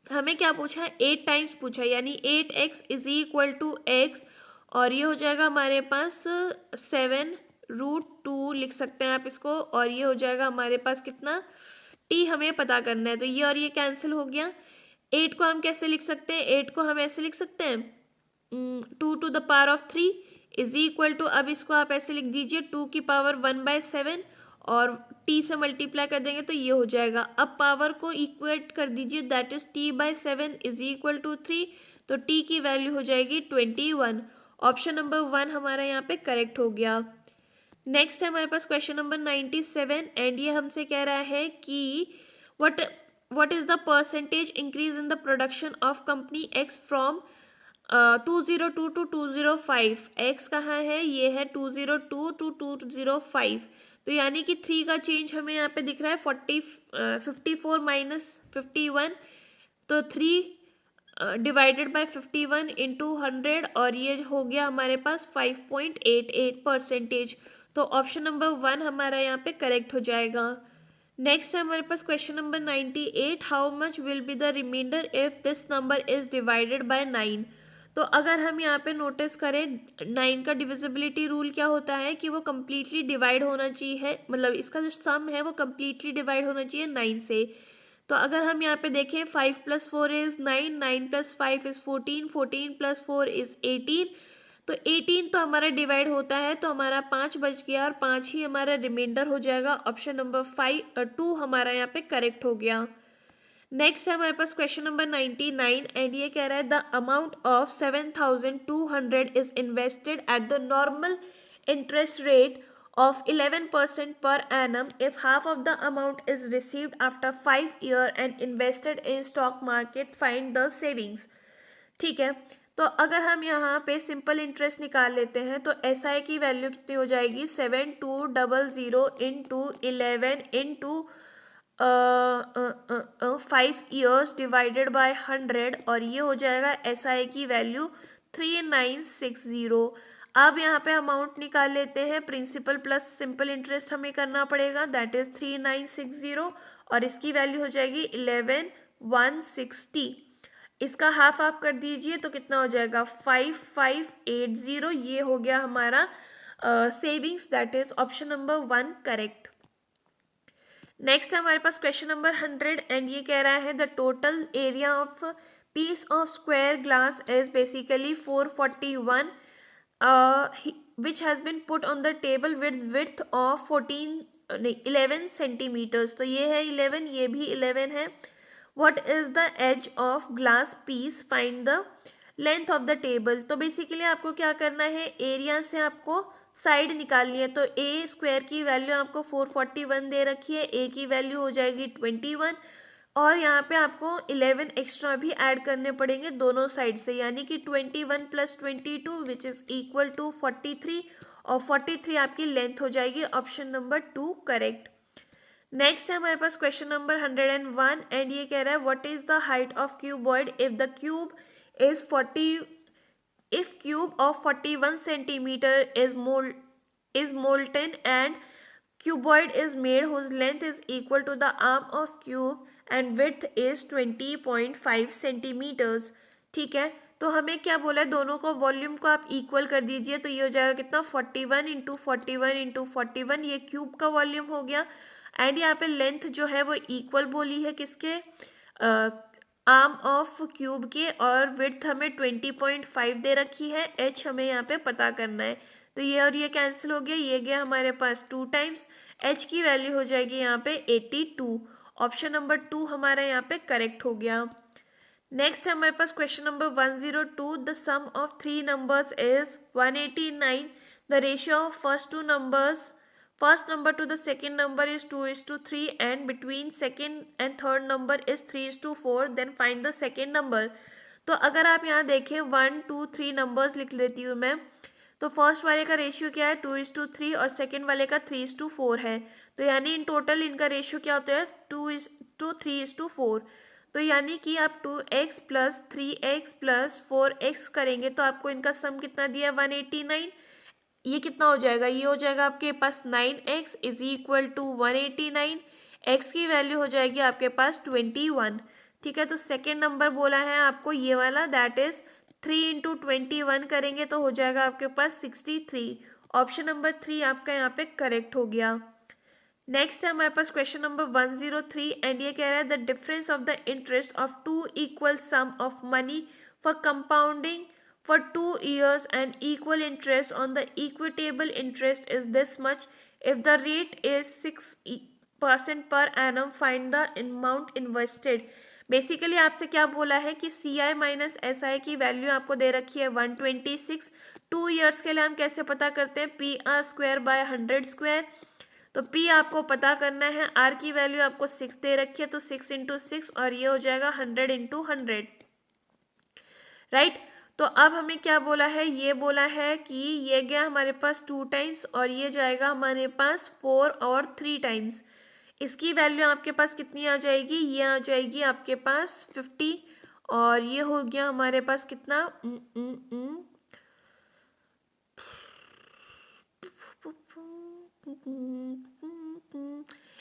हमें क्या पूछा है, 8 टाइम्स पूछा है, यानी 8x is equal to x और ये हो जाएगा हमारे पास 7√2 लिख सकते हैं आप इसको और ये हो जाएगा हमारे पास कितना t हमें पता करना है, तो ये और ये कैंसिल हो गया। 8 को हम कैसे लिख सकते हैं, 8 को हम ऐसे लिख सकते हैं 2 to the power of 3 is equal to, अब इसको आप ऐसे लिख दीजिए 2 की पावर 1/7 और t से मल्टीप्लाई कर देंगे तो ये हो जाएगा। अब पावर को इक्वेट कर दीजिए, that is t/7 is equal to 3, तो t की वैल्यू हो जाएगी 21। ऑप्शन नंबर 1 हमारा यहाँ पे करेक्ट हो गया। नेक्स्ट है हमारे पास क्वेश्चन नंबर 97 एंड ये हमसे कह रहा है कि what is the percentage increase in the production of company X from 202 to 205। x कहाँ है, ये है 202 to 205, तो यानी कि 3 का चेंज हमें यहाँ पे दिख रहा है 54 माइनस 51, तो 3 डिवाइडेड बाय 51 इंटू 100 और ये हो गया हमारे पास 5.88%। तो ऑप्शन नंबर 1 हमारा यहाँ पे करेक्ट हो जाएगा। नेक्स्ट है हमारे पास question number 98, how much will be the remainder if this number is divided by 9। तो अगर हम यहाँ पे नोटिस करें 9 का डिविजिबिलिटी रूल क्या होता है कि वो कम्प्लीटली डिवाइड होना चाहिए, मतलब इसका जो सम है वो कम्प्लीटली डिवाइड होना चाहिए 9 से। तो अगर हम यहाँ पे देखें 5 + 4 इज 9, 9 + 5 इज 14, 14 + 4 इज 18, तो 18 तो हमारा डिवाइड होता है, तो हमारा 5 बच गया और 5 ही हमारा रिमाइंडर हो जाएगा। ऑप्शन नंबर 2 हमारा यहाँ पे करेक्ट हो गया। नेक्स्ट है हमारे पास क्वेश्चन नंबर 99 एंड ये कह रहा है the amount of 7200 is invested at the normal interest rate of 11% per annum if half of the amount is received after 5 years and invested in stock market, find the savings। ठीक है, तो अगर हम यहाँ पे सिंपल इंटरेस्ट निकाल लेते हैं तो SI की वैल्यू कितनी हो जाएगी 7200 into 11 into 5 years divided by 100 और ये हो जाएगा SI की वैल्यू 3960। अब यहाँ पे अमाउंट निकाल लेते हैं, प्रिंसिपल प्लस सिंपल इंटरेस्ट हमें करना पड़ेगा, दैट इज 3960 और इसकी वैल्यू हो जाएगी 11160। इसका हाफ आप कर दीजिए तो कितना हो जाएगा 5580। ये हो गया हमारा savings, that is option number 1 correct. Next हमारे पास क्वेश्चन नंबर 100 एंड ये कह रहा है the total area of peace of square glass is basically 441 which has been put on the table with width of 11 centimeters। तो ये है 11, ये भी 11 है। what is the edge of glass piece, find the length of the table। तो basically आपको क्या करना है, एरिया से आपको साइड निकालनी है, तो ए स्क्वायर की वैल्यू आपको 441 दे रखी है, ए की वैल्यू हो जाएगी 21 और यहाँ पे आपको 11 एक्स्ट्रा भी ऐड करने पड़ेंगे दोनों साइड से, यानी कि 21 + 22 विच इज इक्वल टू 43 और 43 आपकी लेंथ हो जाएगी। Option number 2 correct. नेक्स्ट है हमारे पास क्वेश्चन नंबर 101 एंड ये कह रहा है what is the height of cuboid if the cube is 41 centimetre is molten and cuboid is made whose length is equal to the arm of cube and width is 20.5 centimetres. ठीक है, तो हमें क्या बोला है, दोनों को वॉल्यूम को आप इक्वल कर दीजिए, तो ये हो जाएगा कितना 41 × 41 × 41, ये क्यूब का वॉल्यूम हो गया एंड यहाँ पे लेंथ जो है वो इक्वल बोली है किसके, आर्म ऑफ क्यूब के, और विड्थ हमें 20.5 दे रखी है, एच हमें यहाँ पे पता करना है, तो ये और ये कैंसिल हो गया, ये गया हमारे पास 2 टाइम्स, एच की वैल्यू हो जाएगी यहाँ पे 82। ऑप्शन नंबर 2 हमारा यहाँ पे करेक्ट हो गया। नेक्स्ट हमारे पास question number 102, the sum of three numbers is 189. The ratio of first number to the second number is 2:3 and between second and third number is 3:4. Then find the second number. तो अगर आप यहाँ देखें 1 2 3 numbers लिख लेती हूँ मैं, तो फर्स्ट वाले का रेशियो क्या है 2:3 और सेकंड वाले का 3:4 है। तो यानी इन टोटल इनका रेशियो क्या होता है 2:3:4। तो यानी कि आप 2x plus 3x plus 4x करेंगे तो आपको इनका सम कितना दिया है 189। ये कितना हो जाएगा, ये हो जाएगा आपके पास 9x is equal to 189। x की वैल्यू हो जाएगी आपके पास 21। ठीक है, तो सेकेंड नंबर बोला है आपको ये वाला, दैट इज 3 इंटू 21 करेंगे तो हो जाएगा आपके पास 63। ऑप्शन नंबर 3 आपका यहाँ पे करेक्ट हो गया। नेक्स्ट है हमारे पास क्वेश्चन नंबर 103 एंड ये कह रहा है the difference of the interest of two equal sum of money for compounding for 2 years and equal interest on the equitable interest is this much. If the rate is 6% per annum, find the amount invested. Basically आपसे क्या बोला है कि CI minus SI की value आपको दे रखी है 126। 2 years के लिए हम कैसे पता करते हैं, PR² बाय 100 स्क्वायर। तो P आपको पता करना है, R की वैल्यू आपको 6 दे रखी है तो 6 इंटू 6 और ये हो जाएगा 100 इंटू 100, राइट। तो अब हमें क्या बोला है, ये बोला है कि ये गया हमारे पास 2 टाइम्स और ये जाएगा हमारे पास 4 और 3 टाइम्स। इसकी वैल्यू आपके पास कितनी आ जाएगी, ये आ जाएगी आपके पास 50 और ये हो गया हमारे पास कितना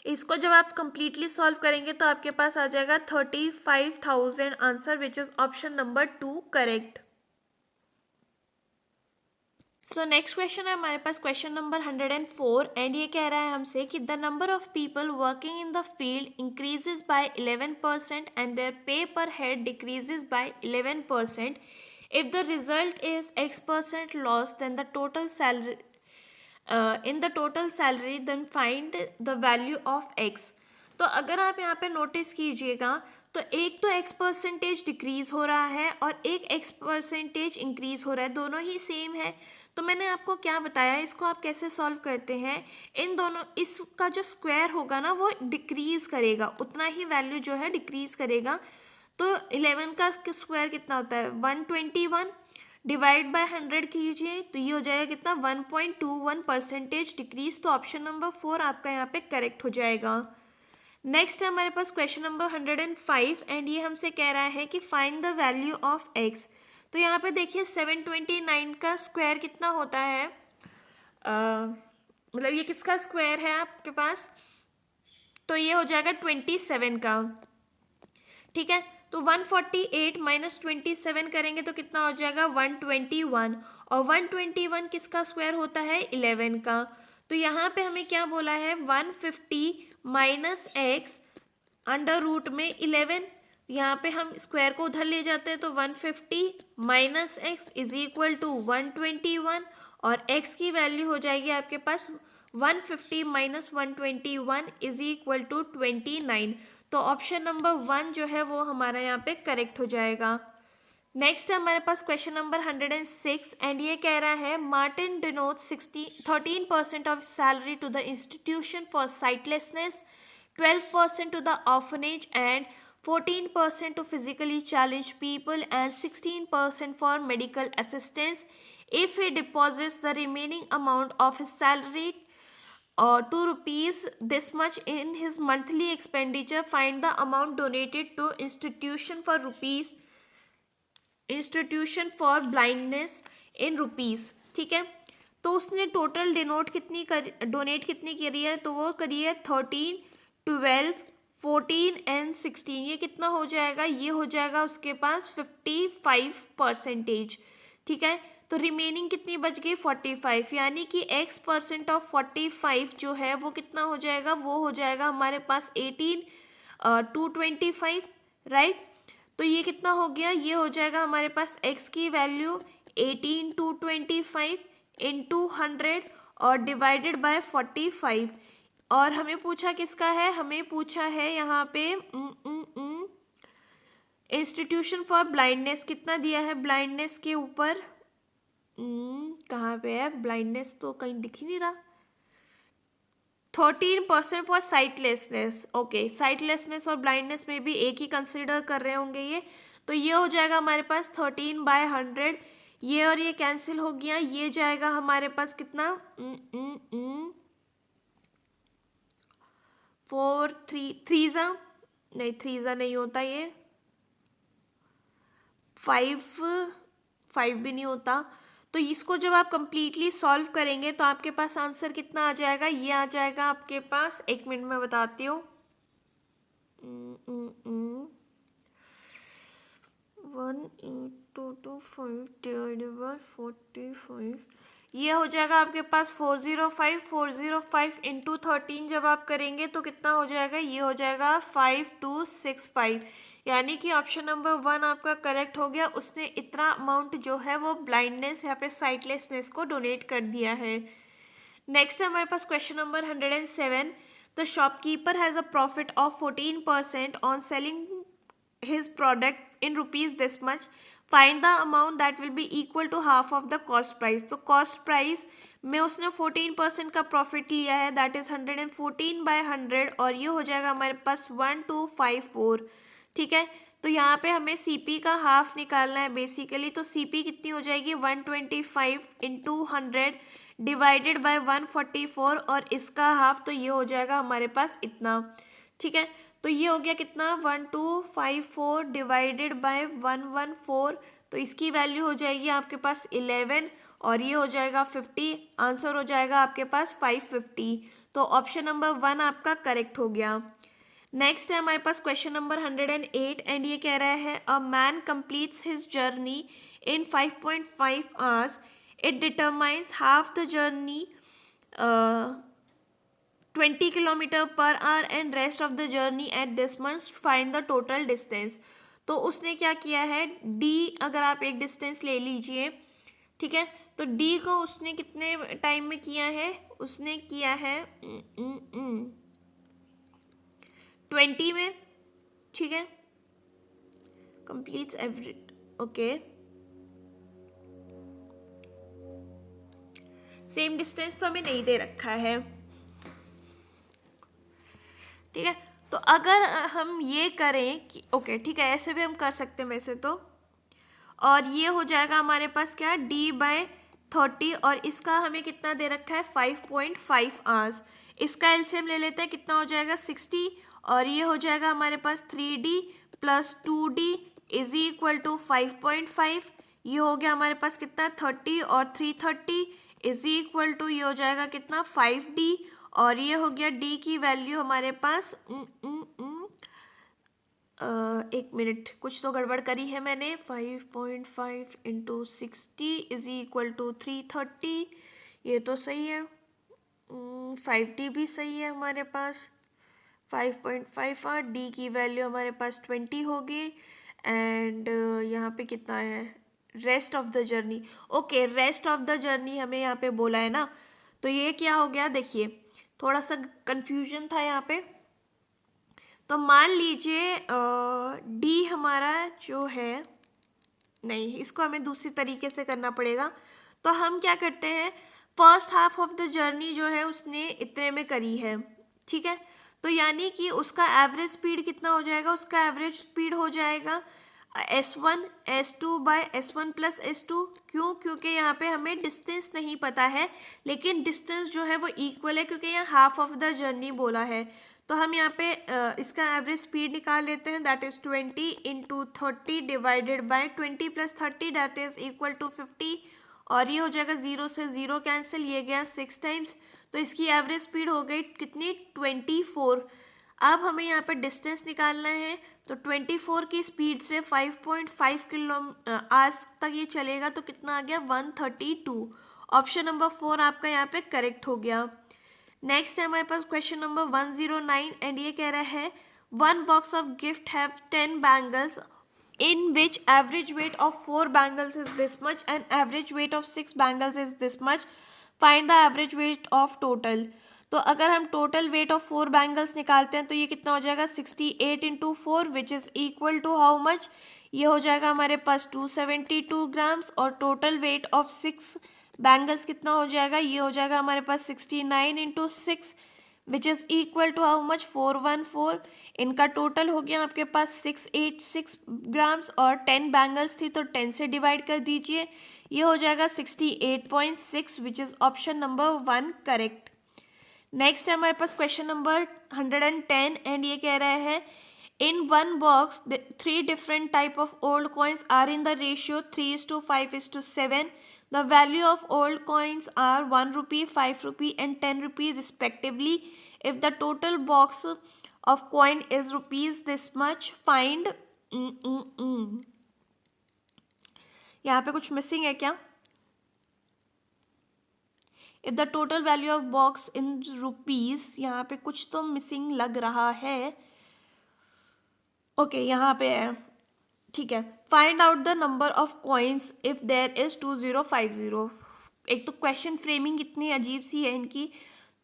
इसको जब आप कंप्लीटली सॉल्व करेंगे तो आपके पास आ जाएगा 35,000 answer, which is option number 2 correct. So next question है हमारे पास क्वेश्चन नंबर 104 एंड ये कह रहा है हमसे कि the number of people working in the field increases by 11% and their pay per head decreases by 11%। If the result is X% loss then the total salary in the total salary then find the value of X। तो अगर आप यहाँ पे notice कीजिएगा तो एक तो X% decrease हो रहा है और एक X% इंक्रीज हो रहा है, दोनों ही सेम है। तो मैंने आपको क्या बताया, इसको आप कैसे सॉल्व करते हैं, इन दोनों इसका जो स्क्वायर होगा ना वो डिक्रीज करेगा, उतना ही वैल्यू जो है डिक्रीज करेगा। तो 11 का स्क्वायर कितना होता है 121, डिवाइड बाय 100 कीजिए तो ये हो जाएगा कितना 1.21% डिक्रीज। तो ऑप्शन नंबर 4 आपका यहाँ पे करेक्ट हो जाएगा। नेक्स्ट है हमारे पास क्वेश्चन नंबर 105 एंड ये हमसे कह रहा है कि find the value of X। तो यहाँ पे देखिए 729 का स्क्वायर कितना होता है, मतलब ये किसका स्क्वायर है आपके पास, तो ये हो जाएगा 27 का। ठीक है, तो 148 माइनस 27 करेंगे तो कितना हो जाएगा 121 और 121 किसका स्क्वायर होता है 11 का। तो यहाँ पे हमें क्या बोला है 150 माइनस एक्स अंडर रूट में 11, यहाँ पे हम स्क्वायर को उधर ले जाते हैं तो 150 minus X is equal to 121 और x की वैल्यू हो जाएगी आपके पास 150 माइनस 121 इज इक्वल टू 29। तो ऑप्शन नंबर 1 जो है वो हमारा यहाँ पे करेक्ट हो जाएगा। नेक्स्ट है हमारे पास क्वेश्चन नंबर 106 एंड ये कह रहा है Martin donates 13% of salary to the institution for sightlessness, 12% to the orphanage and 14% to physically challenged people and 16% for medical assistance. If he deposits the remaining amount of his salary to rupees this much in his monthly expenditure, find the amount donated to institution for blindness in rupees। ठीक है, तो उसने total donate कितनी करी है, तो वो करी है 13, 12, 14 एंड 16। ये कितना हो जाएगा, ये हो जाएगा उसके पास 55%। ठीक है, तो रिमेनिंग कितनी बच गई 45, यानी कि X% ऑफ 45 जो है वो कितना हो जाएगा, वो हो जाएगा हमारे पास 18 225, राइट। तो ये कितना हो गया, ये हो जाएगा हमारे पास X की वैल्यू 18 225 इंटू 100 और डिवाइडेड बाय 45। और हमें पूछा किसका है, हमें पूछा है यहाँ पे इंस्टीट्यूशन फॉर ब्लाइंडनेस कितना दिया है ब्लाइंडनेस के ऊपर, कहाँ पे है ब्लाइंडनेस, तो कहीं दिख ही नहीं रहा। 13% फॉर साइटलेसनेस, ओके साइटलेसनेस और ब्लाइंडनेस में भी एक ही कंसिडर कर रहे होंगे ये, तो ये हो जाएगा हमारे पास 13/100, ये और ये कैंसिल हो गया, ये जाएगा हमारे पास कितना 4 3 3 नहीं होता, ये 5 भी नहीं होता। तो इसको जब आप कंप्लीटली सॉल्व करेंगे तो आपके पास आंसर कितना आ जाएगा, ये आ जाएगा आपके पास, 1 मिनट में बताती हूँ, 18225 डिवाइडेड बाय 45, ये हो जाएगा आपके पास 405 इंटू 13 जब आप करेंगे तो कितना हो जाएगा, ये हो जाएगा 5265, यानी कि ऑप्शन नंबर 1 आपका करेक्ट हो गया। उसने इतना अमाउंट जो है वो ब्लाइंडनेस या फिर साइटलेसनेस को डोनेट कर दिया है। नेक्स्ट है हमारे पास question number 107, the shopkeeper has a profit of 14% on selling his product in rupees this much, find the amount that will be equal to half of the cost price। तो cost price में उसने 14% का profit लिया है, that is 114/100, और ये हो जाएगा हमारे पास 1254। ठीक है, तो यहाँ पे हमें सीपी का हाफ निकालना है बेसिकली, तो सीपी कितनी हो जाएगी 125 इंटू 100 डिवाइडेड बाय 144, और इसका हाफ तो ये हो जाएगा हमारे पास इतना। ठीक है, तो ये हो गया कितना 1254 डिवाइडेड बाय 114, तो इसकी वैल्यू हो जाएगी आपके पास 11, और ये हो जाएगा 50, आंसर हो जाएगा आपके पास 550। तो ऑप्शन नंबर 1 आपका करेक्ट हो गया। नेक्स्ट है हमारे पास क्वेश्चन नंबर 108, एंड ये कह रहा है a man completes his journey in 5.5 hours, it determines half the journey 20 kilometre per hour and rest of the journey at this must, find the total distance. तो उसने क्या किया है, डी अगर आप एक डिस्टेंस ले लीजिए, ठीक है, तो डी को उसने कितने टाइम में किया है, उसने किया है 20 में। ठीक है, completes every, okay same distance तो हमें नहीं दे रखा है। ठीक है, तो अगर हम ये करें कि ओके ठीक है, ऐसे भी हम कर सकते हैं वैसे तो, और ये हो जाएगा हमारे पास क्या D/30, और इसका हमें कितना दे रखा है 5.5 आवर्स, इसका एलसीएम ले लेते हैं, कितना हो जाएगा 60, और ये हो जाएगा हमारे पास 3D plus 2D is equal to 5.5, ये हो गया हमारे पास कितना 30, और 330 इज इक्वल टू ये हो जाएगा कितना 5D, और ये हो गया D की वैल्यू हमारे पास 1 मिनट, कुछ तो गड़बड़ करी है मैंने, 5.5 इंटू 60 इज इक्वल टू 330, ये तो सही है, 5D भी सही है हमारे पास, 5.5 D की वैल्यू हमारे पास 20 होगी, एंड यहाँ पे कितना है rest of the journey, okay rest of the journey हमें यहाँ पे बोला है ना, तो ये क्या हो गया देखिए, थोड़ा सा कंफ्यूजन था यहाँ पे। तो मान लीजिए डी हमारा जो है, नहीं इसको हमें दूसरी तरीके से करना पड़ेगा, तो हम क्या करते हैं, first half of the journey जो है उसने इतने में करी है, ठीक है, तो यानी कि उसका एवरेज स्पीड कितना हो जाएगा, उसका एवरेज स्पीड हो जाएगा S1 S2 bye S1 plus S2, क्यों, क्योंकि यहाँ पे हमें डिस्टेंस नहीं पता है, लेकिन डिस्टेंस जो है वो इक्वल है क्योंकि यहाँ हाफ ऑफ द जर्नी बोला है, तो हम यहाँ पे इसका एवरेज स्पीड निकाल लेते हैं, that is 20 into 30 divided by 20 plus 30 that is equal to 50, और ये हो जाएगा 0 से 0 कैंसिल, ये गया 6 टाइम्स, तो इसकी एवरेज स्पीड हो गई कितनी 24। अब हमें यहाँ पे डिस्टेंस निकालना है, तो 24 की स्पीड से 5.5 आवर्स तक ये चलेगा, तो कितना आ गया 132, ऑप्शन नंबर 4 आपका यहाँ पे करेक्ट हो गया। नेक्स्ट है हमारे पास क्वेश्चन नंबर 109, एंड ये कह रहा है 1 box of gift have 10 bangles in which average weight of 4 bangles is this much and average weight of 6 bangles is this much, find the average weight of total। तो अगर हम total weight of 4 bangles निकालते हैं तो ये कितना हो जाएगा 68 into 4 which is equal to how much, ये हो जाएगा हमारे पास 272 ग्राम्स। और टोटल वेट ऑफ 6 बैंगल्स कितना हो जाएगा, ये हो जाएगा हमारे पास 69 into 6 which is equal to how much 414। इनका टोटल हो गया आपके पास 686 ग्राम्स और 10 बैंगल्स थी तो 10 से डिवाइड कर दीजिए, ये हो जाएगा 68.6 which is option number 1 correct. Next है हमारे पास क्वेश्चन नंबर 110 एंड ये कह रहा है in one box 3 different type of old coins are in the ratio 3:5:7. The value of old coins are 1 rupee, 5 rupee and 10 rupee respectively. If the total box of coin is rupees this much, find यहाँ पे कुछ missing है क्या? If the total value of box in rupees, यहाँ पे कुछ तो missing लग रहा है। ओके यहाँ पे है, ठीक है। Find out the number of coins if there is 2050। एक तो क्वेश्चन फ्रेमिंग कितनी अजीब सी है इनकी।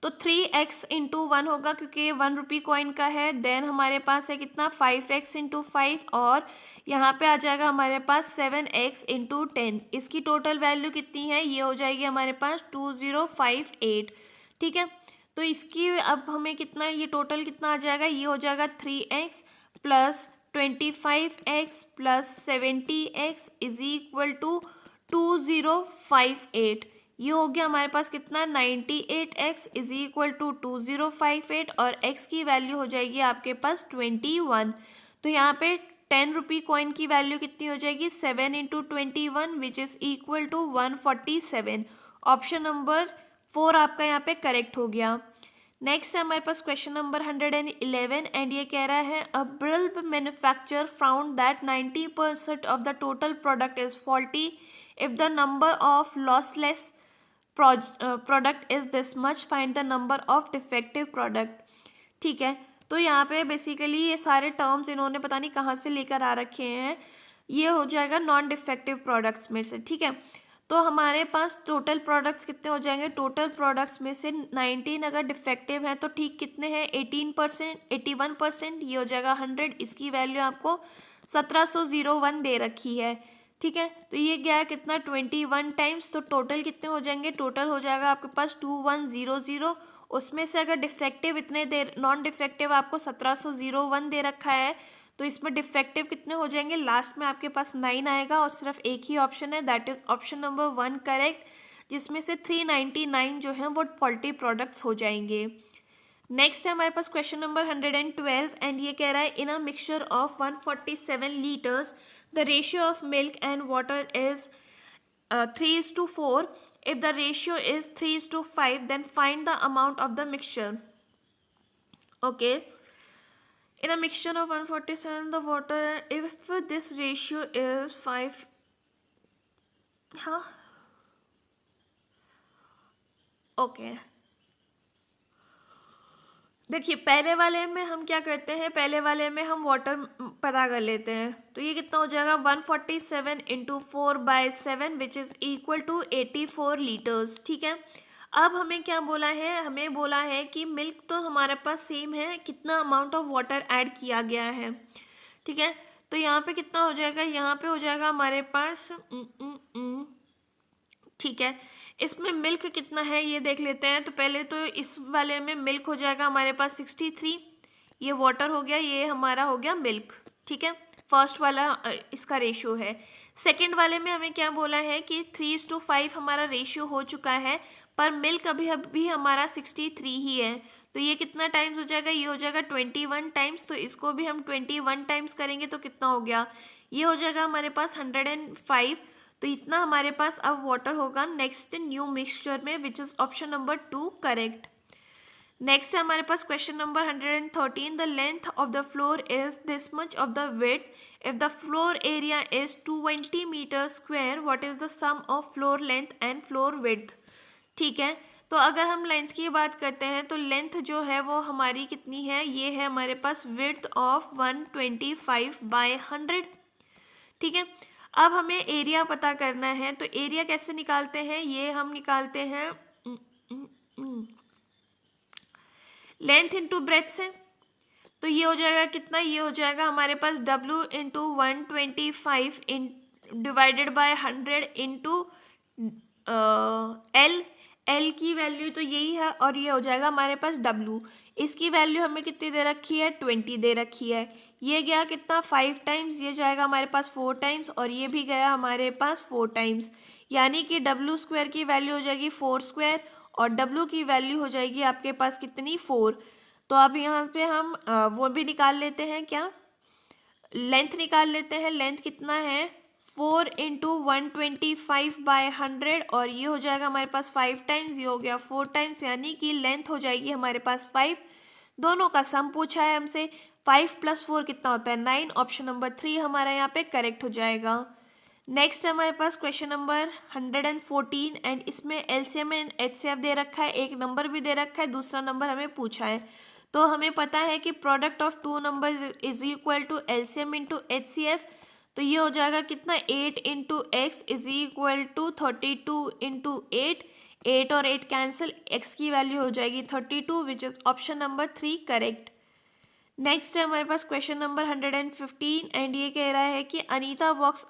तो 3x इंटू 1 होगा क्योंकि ये 1 रुपी कॉइन का है। देन हमारे पास है कितना 5x इंटू 5 और यहाँ पे आ जाएगा हमारे पास 7x इंटू 10। इसकी टोटल वैल्यू कितनी है, ये हो जाएगी हमारे पास 2058। ठीक है, तो इसकी अब हमें कितना, ये टोटल कितना आ जाएगा, ये हो जाएगा 3x plus 25x plus 70x is equal to 2058। ये हो गया हमारे पास कितना 98x इज इक्वल टू 2058 और x की वैल्यू हो जाएगी आपके पास 21। तो यहाँ पे 10 रुपी कॉइन की वैल्यू कितनी हो जाएगी 7 into 21 which is equal to 147। Option number 4 आपका यहाँ पे करेक्ट हो गया। नेक्स्ट है हमारे पास क्वेश्चन नंबर 111 एंड ये कह रहा है अ bulb manufacturer found that 90% of the total product is faulty if the number of lossless product is this much, find the number of defective product. ठीक है, तो यहाँ पे बेसिकली ये सारे टर्म्स इन्होंने पता नहीं कहाँ से लेकर आ रखे हैं। ये हो जाएगा नॉन डिफेक्टिव प्रोडक्ट्स में से। ठीक है, तो हमारे पास टोटल प्रोडक्ट्स कितने हो जाएंगे, टोटल प्रोडक्ट्स में से 19 अगर डिफेक्टिव है तो ठीक कितने हैं 18%, 81%, ये हो जाएगा 100। इसकी वैल्यू आपको 1701 दे रखी है। ठीक है, तो ये गया कितना 21 टाइम्स, तो टोटल कितने हो जाएंगे, टोटल हो जाएगा आपके पास 2100। उसमें से अगर डिफेक्टिव इतने दे, नॉन डिफेक्टिव आपको 1701 दे रखा है, तो इसमें डिफेक्टिव कितने हो जाएंगे, लास्ट में आपके पास 9 आएगा और सिर्फ एक ही ऑप्शन है that is option number 1 correct, जिसमें से 399 जो है वो फॉल्टी प्रोडक्ट्स हो जाएंगे। नेक्स्ट है हमारे पास क्वेश्चन नंबर 112 एंड ये कह रहा है in a mixture of 147 litres the ratio of milk and water is 3:4। if the ratio is 3:5 then find the amount of the mixture. Okay, in a mixture of 147 the water, if this ratio is 5, हाँ okay देखिए पहले वाले में हम क्या करते हैं, पहले वाले में हम वाटर पता कर लेते हैं। तो ये कितना हो जाएगा 147 into 4/7 which is equal to 84 litres. ठीक है, अब हमें क्या बोला है, हमें बोला है कि मिल्क तो हमारे पास सेम है, कितना अमाउंट ऑफ वाटर ऐड किया गया है। ठीक है, तो यहाँ पे कितना हो जाएगा, यहाँ पे हो जाएगा हमारे पास ठीक है, इसमें मिल्क कितना है ये देख लेते हैं। तो पहले तो इस वाले में मिल्क हो जाएगा हमारे पास 63, ये वाटर हो गया, ये हमारा हो गया मिल्क। ठीक है, फर्स्ट वाला इसका रेशियो है। सेकंड वाले में हमें क्या बोला है कि 3:5 हमारा रेशियो हो चुका है, पर मिल्क अभी हमारा 63 ही है। तो ये कितना टाइम्स हो जाएगा, ये हो जाएगा 21 टाइम्स। तो इसको भी हम 21 टाइम्स करेंगे तो कितना हो गया, ये हो जाएगा हमारे पास 105। तो इतना हमारे पास अब वाटर होगा नेक्स्ट न्यू मिक्सचर में which is option number 2 correct. Next है हमारे पास question number 113 the length of the floor is this much of the width if the floor area is 220 metre square what is the sum of floor length and floor width. ठीक है, तो अगर हम length की बात करते हैं तो लेंथ जो है वो हमारी कितनी है, ये है हमारे पास विड्थ ऑफ 125/100। ठीक है, अब हमें एरिया पता करना है। तो एरिया कैसे निकालते हैं, ये हम निकालते हैं लेंथ इंटू ब्रेथ से, तो ये हो जाएगा कितना, ये हो जाएगा हमारे पास W into 125 divided by 100 into L की वैल्यू तो यही है, और ये हो जाएगा हमारे पास W। इसकी वैल्यू हमें कितनी दे रखी है, 20 दे रखी है। ये गया कितना 5 टाइम्स, ये जाएगा हमारे पास 4 टाइम्स, और ये भी गया हमारे पास 4 टाइम्स, यानी कि W स्क्वायर की वैल्यू हो जाएगी 4 स्क्वायर, और W की वैल्यू हो जाएगी आपके पास कितनी 4। तो अब यहाँ पे हम वो भी निकाल लेते हैं, क्या लेंथ निकाल लेते हैं। लेंथ कितना है 4 इंटू 125/100, और ये हो जाएगा हमारे पास 5 टाइम्स, ये हो गया 4 टाइम्स, यानी कि लेंथ हो जाएगी हमारे पास 5। दोनों का सम पूछा है हमसे, 5 + 4 कितना होता है 9। ऑप्शन नंबर 3 हमारा यहाँ पे करेक्ट हो जाएगा। नेक्स्ट है हमारे पास क्वेश्चन नंबर 114, एंड इसमें एलसीएम एंड एचसीएफ दे रखा है, एक नंबर भी दे रखा है, दूसरा नंबर हमें पूछा है। तो हमें पता है कि product of two numbers is equal to LCM into HCF. तो ये हो जाएगा कितना 8 into X is equal to 32 into 8। 8 और 8 कैंसिल, एक्स की वैल्यू हो जाएगी 32, विच is option number 3 correct. Next है हमारे पास क्वेश्चन नंबर 115, एंड ये कह रहा है कि Anita walks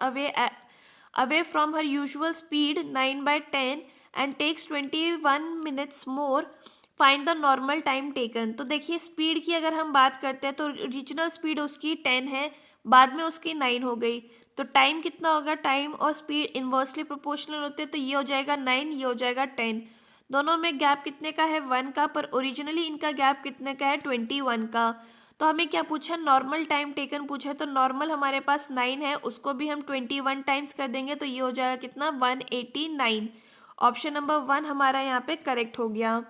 away from her usual speed 9/10 and takes 21 minutes more, find the normal time taken. तो देखिए स्पीड की अगर हम बात करते हैं तो ओरिजिनल स्पीड उसकी 10 है, बाद में उसकी 9 हो गई, तो टाइम कितना होगा, टाइम और स्पीड इन्वर्सली प्रोपोर्शनल होते हैं, तो ये हो जाएगा 9, ये हो जाएगा 10। दोनों में गैप कितने का है 1 का, पर ओरिजिनली इनका गैप कितने का है 21 का। तो हमें क्या पूछा, नॉर्मल टाइम टेकन पूछा है, तो नॉर्मल हमारे पास 9 है, उसको भी हम 21 टाइम्स कर देंगे, तो ये हो जाएगा कितना 189। ऑप्शन नंबर 1 हमारा यहाँ पे करेक्ट हो गया।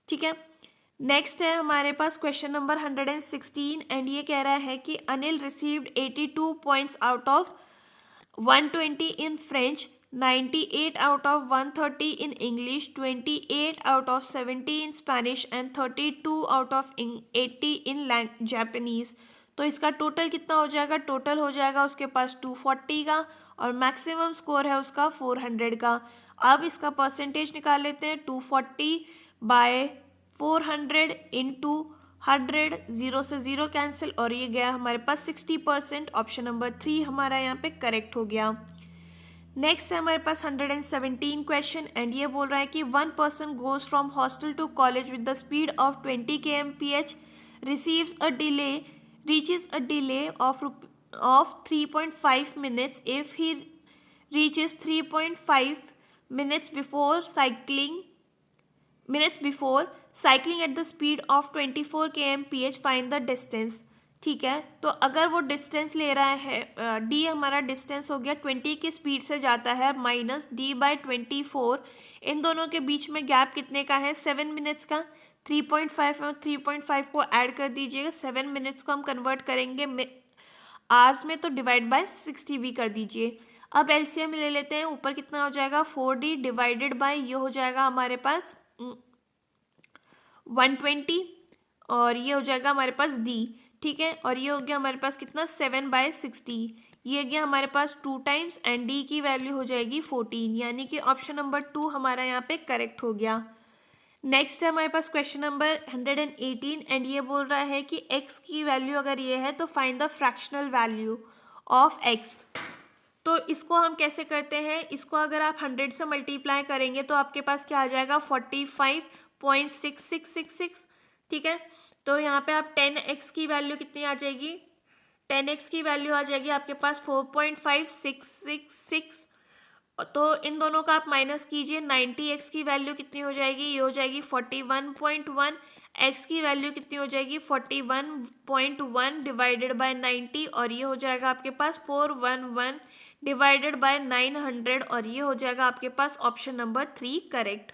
ठीक है, नेक्स्ट है हमारे पास क्वेश्चन नंबर 116, एंड ये कह रहा है कि Anil received 82 points out of 120 in French, 98 out of 130 in English, 28 out of 70 in Spanish and 32 out of 80 in Japanese। तो इसका टोटल कितना हो जाएगा, टोटल हो जाएगा उसके पास 240 का, और मैक्सिमम स्कोर है उसका 400 का। अब इसका परसेंटेज निकाल लेते हैं, 240/400 इंटू 100, 0 से 0 कैंसिल, और ये गया हमारे पास 60%। ऑप्शन नंबर 3 हमारा यहाँ पे करेक्ट हो गया। नेक्स्ट है हमारे पास 117 क्वेश्चन, एंड ये बोल रहा है कि 1 person goes from hostel to college with the speed of 20 kmph, reaches a delay of 3.5 minutes if he reaches 3.5 minutes before cycling at the speed of 24 kmph, find the distance। ठीक है, तो अगर वो डिस्टेंस ले रहा है, D हमारा distance हो गया 20 की स्पीड से जाता है, माइनस d/24, इन दोनों के बीच में गैप कितने का है 7 मिनट्स का। 3.5 और 3.5 को ऐड कर दीजिएगा, 7 मिनट्स को हम कन्वर्ट करेंगे आवर्स में, तो डिवाइड बाय 60 भी कर दीजिए। अब एलसीएम ले लेते हैं, ऊपर कितना हो जाएगा 4d डिवाइडेड बाय, ये हो जाएगा हमारे पास 120, और ये हो जाएगा हमारे पास d। ठीक है, और ये हो गया हमारे पास कितना 7/60, ये गया हमारे पास 2 टाइम्स, एंड डी की वैल्यू हो जाएगी 14, यानी कि ऑप्शन नंबर 2 हमारा यहाँ पे करेक्ट हो गया। नेक्स्ट है हमारे पास क्वेश्चन नंबर 118, एंड ये बोल रहा है कि x की वैल्यू अगर ये है तो find the fractional value of x। तो इसको हम कैसे करते हैं, इसको अगर आप 100 से मल्टीप्लाई करेंगे तो आपके पास क्या आ जाएगा 45.6666। ठीक है, तो यहाँ पे आप 10x की वैल्यू कितनी आ जाएगी, 10x की वैल्यू आ जाएगी आपके पास 4.5666। तो इन दोनों का आप माइनस कीजिए, 90x की वैल्यू कितनी हो जाएगी, ये हो जाएगी 41.1, x की वैल्यू कितनी हो जाएगी 41.1 डिवाइडेड बाय 90, और ये हो जाएगा आपके पास 411 डिवाइडेड बाय 900, और ये हो जाएगा आपके पास ऑप्शन नंबर 3 करेक्ट।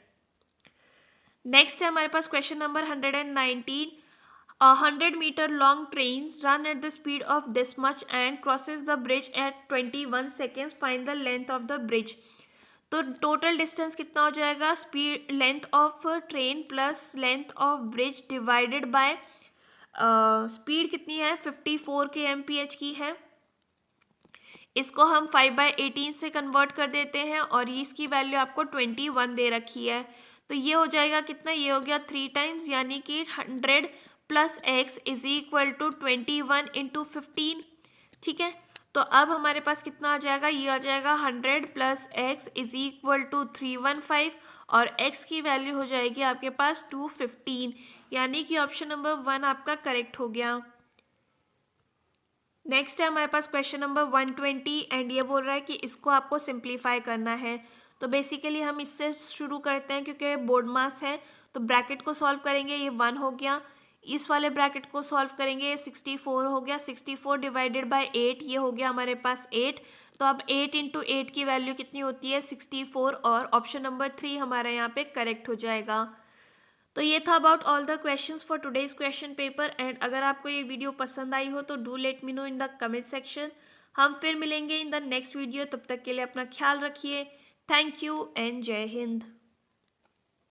नेक्स्ट है हमारे पास question number 119, 100 meter long trains run at the speed of this much and crosses the bridge at 21 seconds, find the length of the bridge। तो टोटल डिस्टेंस कितना हो जाएगा, speed length of train plus length of bridge divided by speed कितनी है 54 kmph की है। इसको हम 5/18 से कन्वर्ट कर देते हैं, और इसकी वैल्यू आपको 21 दे रखी है, तो ये हो जाएगा कितना, ये हो गया 3 टाइम्स, यानी कि 100 plus X is equal to 21 into 15। ठीक है, तो अब हमारे पास कितना आ जाएगा, ये आ जाएगा 100 plus X is equal to 315 और x की वैल्यू हो जाएगी आपके पास 215, यानी कि ऑप्शन नंबर 1 आपका करेक्ट हो गया। नेक्स्ट है हमारे पास क्वेश्चन नंबर 120 एंड ये बोल रहा है कि इसको आपको सिंप्लीफाई करना है। तो बेसिकली हम इससे शुरू करते हैं क्योंकि बोर्ड मास है, तो ब्रैकेट को सॉल्व करेंगे, ये 1 हो गया। इस वाले ब्रैकेट को सॉल्व करेंगे, ये 64 हो गया, 64 डिवाइडेड बाय 8, ये हो गया हमारे पास 8। तो अब 8 इंटू 8 की वैल्यू कितनी होती है, 64, और ऑप्शन नंबर 3 हमारा यहाँ पे करेक्ट हो जाएगा। तो ये था about all the questions for today's question paper. And अगर आपको ये वीडियो पसंद आई हो तो do let me know in the comment section. हम फिर मिलेंगे इन द नेक्स्ट वीडियो, तब तक के लिए अपना ख्याल रखिए। थैंक यू एंड जय हिंद।